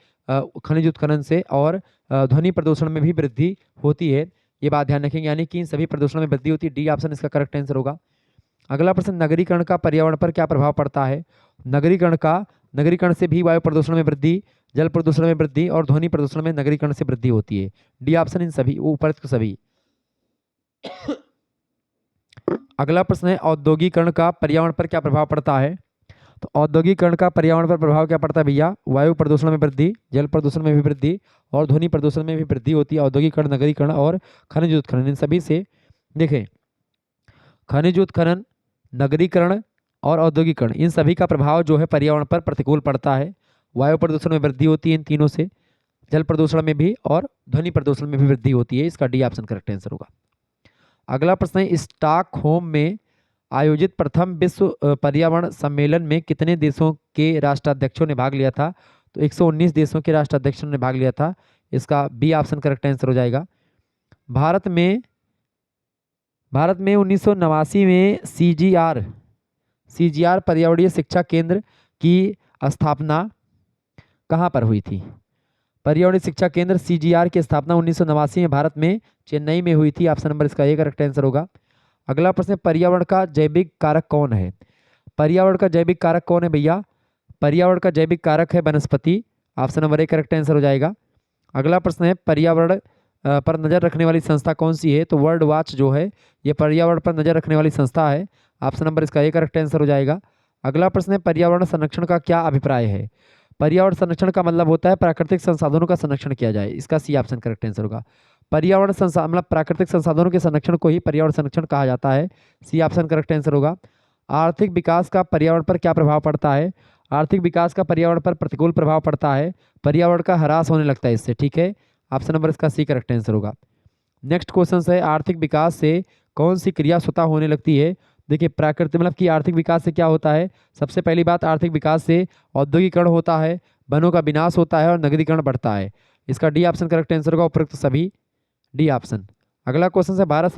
खनिज उत्खनन से, और ध्वनि प्रदूषण में भी वृद्धि होती है। ये बात ध्यान रखेंगे, यानी कि इन सभी प्रदूषण में वृद्धि होती है, डी ऑप्शन इसका करेक्ट आंसर होगा। अगला प्रश्न, नगरीकरण का पर्यावरण पर क्या प्रभाव पड़ता है? नगरीकरण से भी वायु प्रदूषण में वृद्धि, जल प्रदूषण में वृद्धि और ध्वनि प्रदूषण में नगरीकरण से वृद्धि होती है, डी ऑप्शन इन सभी ऊपर्युक्त सभी। अगला प्रश्न है, औद्योगिकरण का पर्यावरण पर क्या प्रभाव पड़ता है? तो औद्योगिकरण का पर्यावरण पर प्रभाव क्या पड़ता है भैया? वायु प्रदूषण में वृद्धि, जल प्रदूषण में भी वृद्धि और ध्वनि प्रदूषण में भी वृद्धि होती है। औद्योगिकरण, नगरीकरण और खनिज उत्खनन, इन सभी से देखें, खनिज उत्खनन, नगरीकरण और औद्योगिकरण, इन सभी का प्रभाव जो है पर्यावरण पर प्रतिकूल पड़ता है। वायु प्रदूषण में वृद्धि होती है इन तीनों से, जल प्रदूषण में भी और ध्वनि प्रदूषण में भी वृद्धि होती है, इसका डी ऑप्शन करेक्ट आंसर होगा। अगला प्रश्न है, स्टॉकहोम में आयोजित प्रथम विश्व पर्यावरण सम्मेलन में कितने देशों के राष्ट्राध्यक्षों ने भाग लिया था? तो 119 देशों के राष्ट्राध्यक्षों ने भाग लिया था, इसका बी ऑप्शन करेक्ट आंसर हो जाएगा। भारत में 1989 में सीजीआर पर्यावरणीय शिक्षा केंद्र की स्थापना कहाँ पर हुई थी? पर्यावरणीय शिक्षा केंद्र सीजीआर की स्थापना 1989 में भारत में चेन्नई में हुई थी, ऑप्शन नंबर इसका ए करेक्ट आंसर होगा। अगला प्रश्न, पर्यावरण का जैविक कारक कौन है? पर्यावरण का जैविक कारक कौन है भैया? पर्यावरण का जैविक कारक है वनस्पति, option number A correct answer हो जाएगा। अगला प्रश्न है, पर्यावरण पर नजर रखने वाली संस्था कौन सी है? तो वर्ल्ड वॉच जो है ये पर्यावरण पर नजर रखने वाली संस्था है, ऑप्शन नंबर इसका ए करेक्ट आंसर हो जाएगा। अगला प्रश्न है, पर्यावरण संरक्षण का क्या अभिप्राय है? पर्यावरण संरक्षण का मतलब होता है प्राकृतिक संसाधनों का संरक्षण किया जाए, इसका सी ऑप्शन करेक्ट आंसर होगा। पर्यावरण मतलब प्राकृतिक संसाधनों के संरक्षण को ही पर्यावरण संरक्षण कहा जाता है, सी ऑप्शन करेक्ट आंसर होगा। आर्थिक विकास का पर्यावरण पर क्या प्रभाव पड़ता है? आर्थिक विकास का पर्यावरण पर प्रतिकूल प्रभाव पड़ता है, पर्यावरण का ह्रास होने लगता है इससे, ठीक है, ऑप्शन नंबर इसका सी करेक्ट आंसर होगा। नेक्स्ट क्वेश्चन है, आर्थिक विकास से कौन सी क्रिया स्वतः होने लगती है? देखिए, प्राकृतिक मतलब कि आर्थिक विकास से क्या होता है? सबसे पहली बात, आर्थिक विकास से औद्योगिकरण होता है, वनों का विनाश होता है और नगरीकरण बढ़ता है, इसका डी ऑप्शन करेक्ट आंसर होगा, उपरोक्त सभी, डी ऑप्शन। अगला क्वेश्चन है, भारत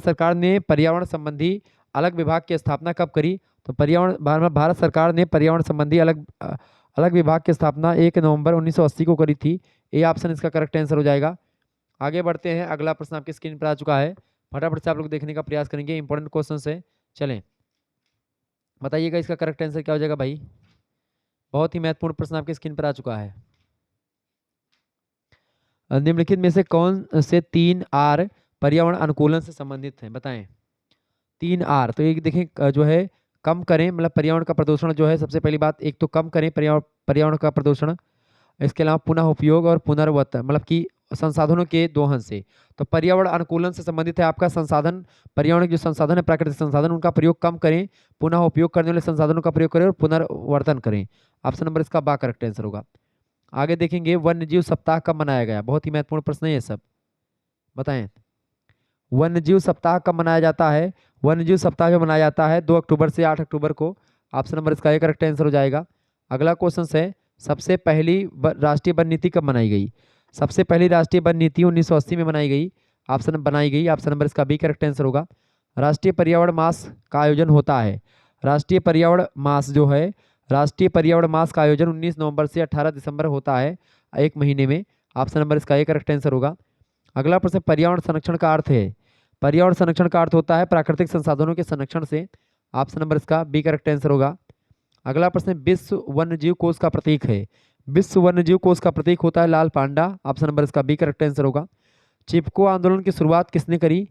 सरकार ने पर्यावरण संबंधी अलग विभाग की स्थापना कब करी? तो भारत सरकार ने पर्यावरण संबंधी अलग विभाग की स्थापना 1 नवंबर 1980 को करी थी, ए ऑप्शन इसका करेक्ट आंसर हो जाएगा। आगे बढ़ते हैं, अगला प्रश्न आपकी स्क्रीन पर आ चुका है, फटाफट से आप लोग देखने का प्रयास करेंगे, इंपॉर्टेंट क्वेश्चन है, चलें बताइएगा इसका करेक्ट आंसर क्या हो जाएगा भाई। बहुत ही महत्वपूर्ण प्रश्न आपकी स्क्रीन पर आ चुका है। निम्नलिखित में से कौन से 3 आर पर्यावरण अनुकूलन से संबंधित हैं? बताएं, 3 आर, तो एक देखें जो है कम करें, मतलब पर्यावरण का प्रदूषण जो है, सबसे पहली बात एक तो कम करें पर्यावरण का प्रदूषण, इसके अलावा पुनः उपयोग और पुनर्वत, मतलब कि संसाधनों के दोहन से। तो पर्यावरण अनुकूलन से संबंधित है आपका संसाधन, पर्यावरण जो संसाधन है प्राकृतिक संसाधन उनका प्रयोग कम करें, पुनः उपयोग करने वाले संसाधनों का प्रयोग करें और पुनर्वर्तन करें, ऑप्शन नंबर इसका बा करेक्ट आंसर होगा। आगे देखेंगे, वन्य जीव सप्ताह कब मनाया गया? बहुत ही महत्वपूर्ण प्रश्न है ये सब, बताएं वन्य जीव सप्ताह कब मनाया जाता है? वन्य जीव सप्ताह जो मनाया जाता है 2 अक्टूबर से 8 अक्टूबर को, ऑप्शन नंबर इसका ए करेक्ट आंसर हो जाएगा। अगला क्वेश्चन है, सबसे पहली राष्ट्रीय वन नीति कब बनाई गई? सबसे पहली राष्ट्रीय वन नीति 1980 में बनाई गई। ऑप्शन नंबर इसका बी करेक्ट आंसर होगा। राष्ट्रीय पर्यावरण मास का आयोजन होता है। राष्ट्रीय पर्यावरण मास जो है, राष्ट्रीय पर्यावरण मास का आयोजन 19 नवंबर से 18 दिसंबर होता है, एक महीने में। ऑप्शन नंबर इसका ए करेक्ट आंसर होगा। अगला प्रश्न, पर्यावरण संरक्षण का अर्थ है। पर्यावरण संरक्षण का अर्थ होता है प्राकृतिक संसाधनों के संरक्षण से। ऑप्शन नंबर इसका बी करेक्ट आंसर होगा। अगला प्रश्न, विश्व वन्यजीव कोष का प्रतीक है। विश्व वन्यजीव कोष का प्रतीक होता है लाल पांडा। ऑप्शन नंबर इसका बी करेक्ट आंसर होगा। चिपको आंदोलन की शुरुआत किसने करी?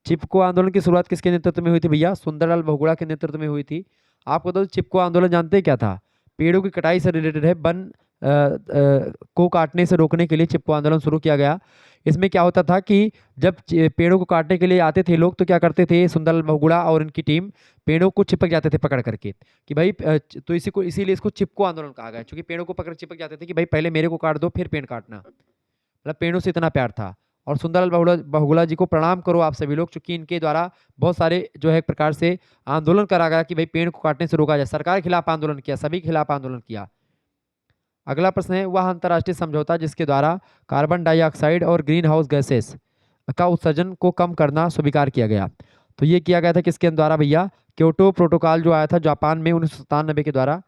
चिपको आंदोलन की शुरुआत किसके नेतृत्व में हुई थी भैया? सुंदरलाल बहुगुणा के नेतृत्व में हुई थी। आपको तो चिपको आंदोलन जानते हैं क्या था? पेड़ों की कटाई से रिलेटेड है। वन को काटने से रोकने के लिए चिपको आंदोलन शुरू किया गया। इसमें क्या होता था कि जब पेड़ों को काटने के लिए आते थे लोग, तो क्या करते थे, सुंदरलाल बहुगुणा और इनकी टीम पेड़ों को चिपक जाते थे पकड़ करके कि भाई तो इसीलिए इसको चिपको आंदोलन कहा गया, क्योंकि पेड़ों को पकड़ चिपक जाते थे कि भाई पहले मेरे को काट दो फिर पेड़ काटना। मतलब पेड़ों से इतना प्यार था। और सुंदरलाल बहुगुणा जी को प्रणाम करो आप सभी लोग, क्योंकि इनके द्वारा बहुत सारे जो है एक प्रकार से आंदोलन करा गया कि भाई पेड़ को काटने से रोका जाए। सरकार के खिलाफ आंदोलन किया, सभी के खिलाफ आंदोलन किया। अगला प्रश्न है, वह अंतर्राष्ट्रीय समझौता जिसके द्वारा कार्बन डाइऑक्साइड और ग्रीन हाउस गैसेस का उत्सर्जन को कम करना स्वीकार किया गया। तो ये किया गया था किसके द्वारा भैया? क्योटो प्रोटोकॉल जो आया था जापान में 1997 के द्वारा।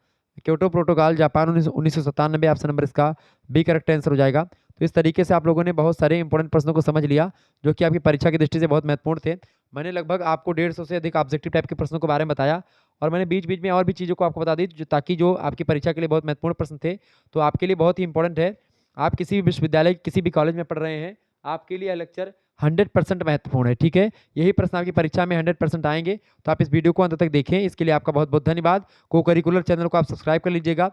Kyoto protocol Japan 1997। Option number इसका बी करेक्ट आंसर हो जाएगा। तो इस तरीके से आप लोगों ने बहुत सारे इंपॉर्टेंट प्रश्नों को समझ लिया, जो कि आपकी परीक्षा की दृष्टि से बहुत महत्वपूर्ण थे। मैंने लगभग आपको 150 से अधिक ऑब्जेक्टिव टाइप के प्रश्नों के बारे में बताया, और मैंने बीच बीच में और भी चीज़ों को आपको बता दी, ताकि जो आपकी परीक्षा के लिए बहुत महत्वपूर्ण प्रश्न थे, तो आपके लिए बहुत ही इंपॉर्टेंट है। आप किसी भी विश्वविद्यालय, किसी भी कॉलेज में पढ़ रहे हैं, आपके लिए यह लेक्चर 100% महत्वपूर्ण है। ठीक है, यही प्रश्न आपकी परीक्षा में 100% आएंगे। तो आप इस वीडियो को अंत तक देखें, इसके लिए आपका बहुत बहुत धन्यवाद। को करिकुलर चैनल को आप सब्सक्राइब कर लीजिएगा,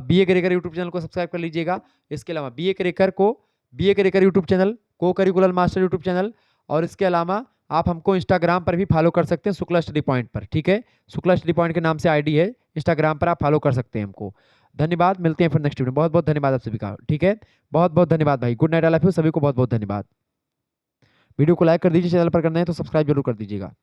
BA करिकुलर यूट्यूब चैनल को सब्सक्राइब कर लीजिएगा। इसके अलावा BA करिकुलर यूट्यूब चैनल, को करिकुलर मास्टर यूट्यूब चैनल, और इसके अलावा आप हमको इंस्टाग्राम पर भी फॉलो कर सकते हैं, शुक्ला स्टडी पॉइंट पर। ठीक है, शुक्ला स्टडी पॉइंट के नाम से ID है, इंस्टाग्राम पर आप फॉलो कर सकते हैं हमको। धन्यवाद, मिलते हैं फिर नेक्स्ट वीडियो में। बहुत बहुत धन्यवाद आप सभी का। ठीक है, बहुत बहुत धन्यवाद भाई। Good night, I love you सभी को, बहुत बहुत धन्यवाद। वीडियो को लाइक कर दीजिए, चैनल पर करना है तो सब्सक्राइब जरूर कर दीजिएगा।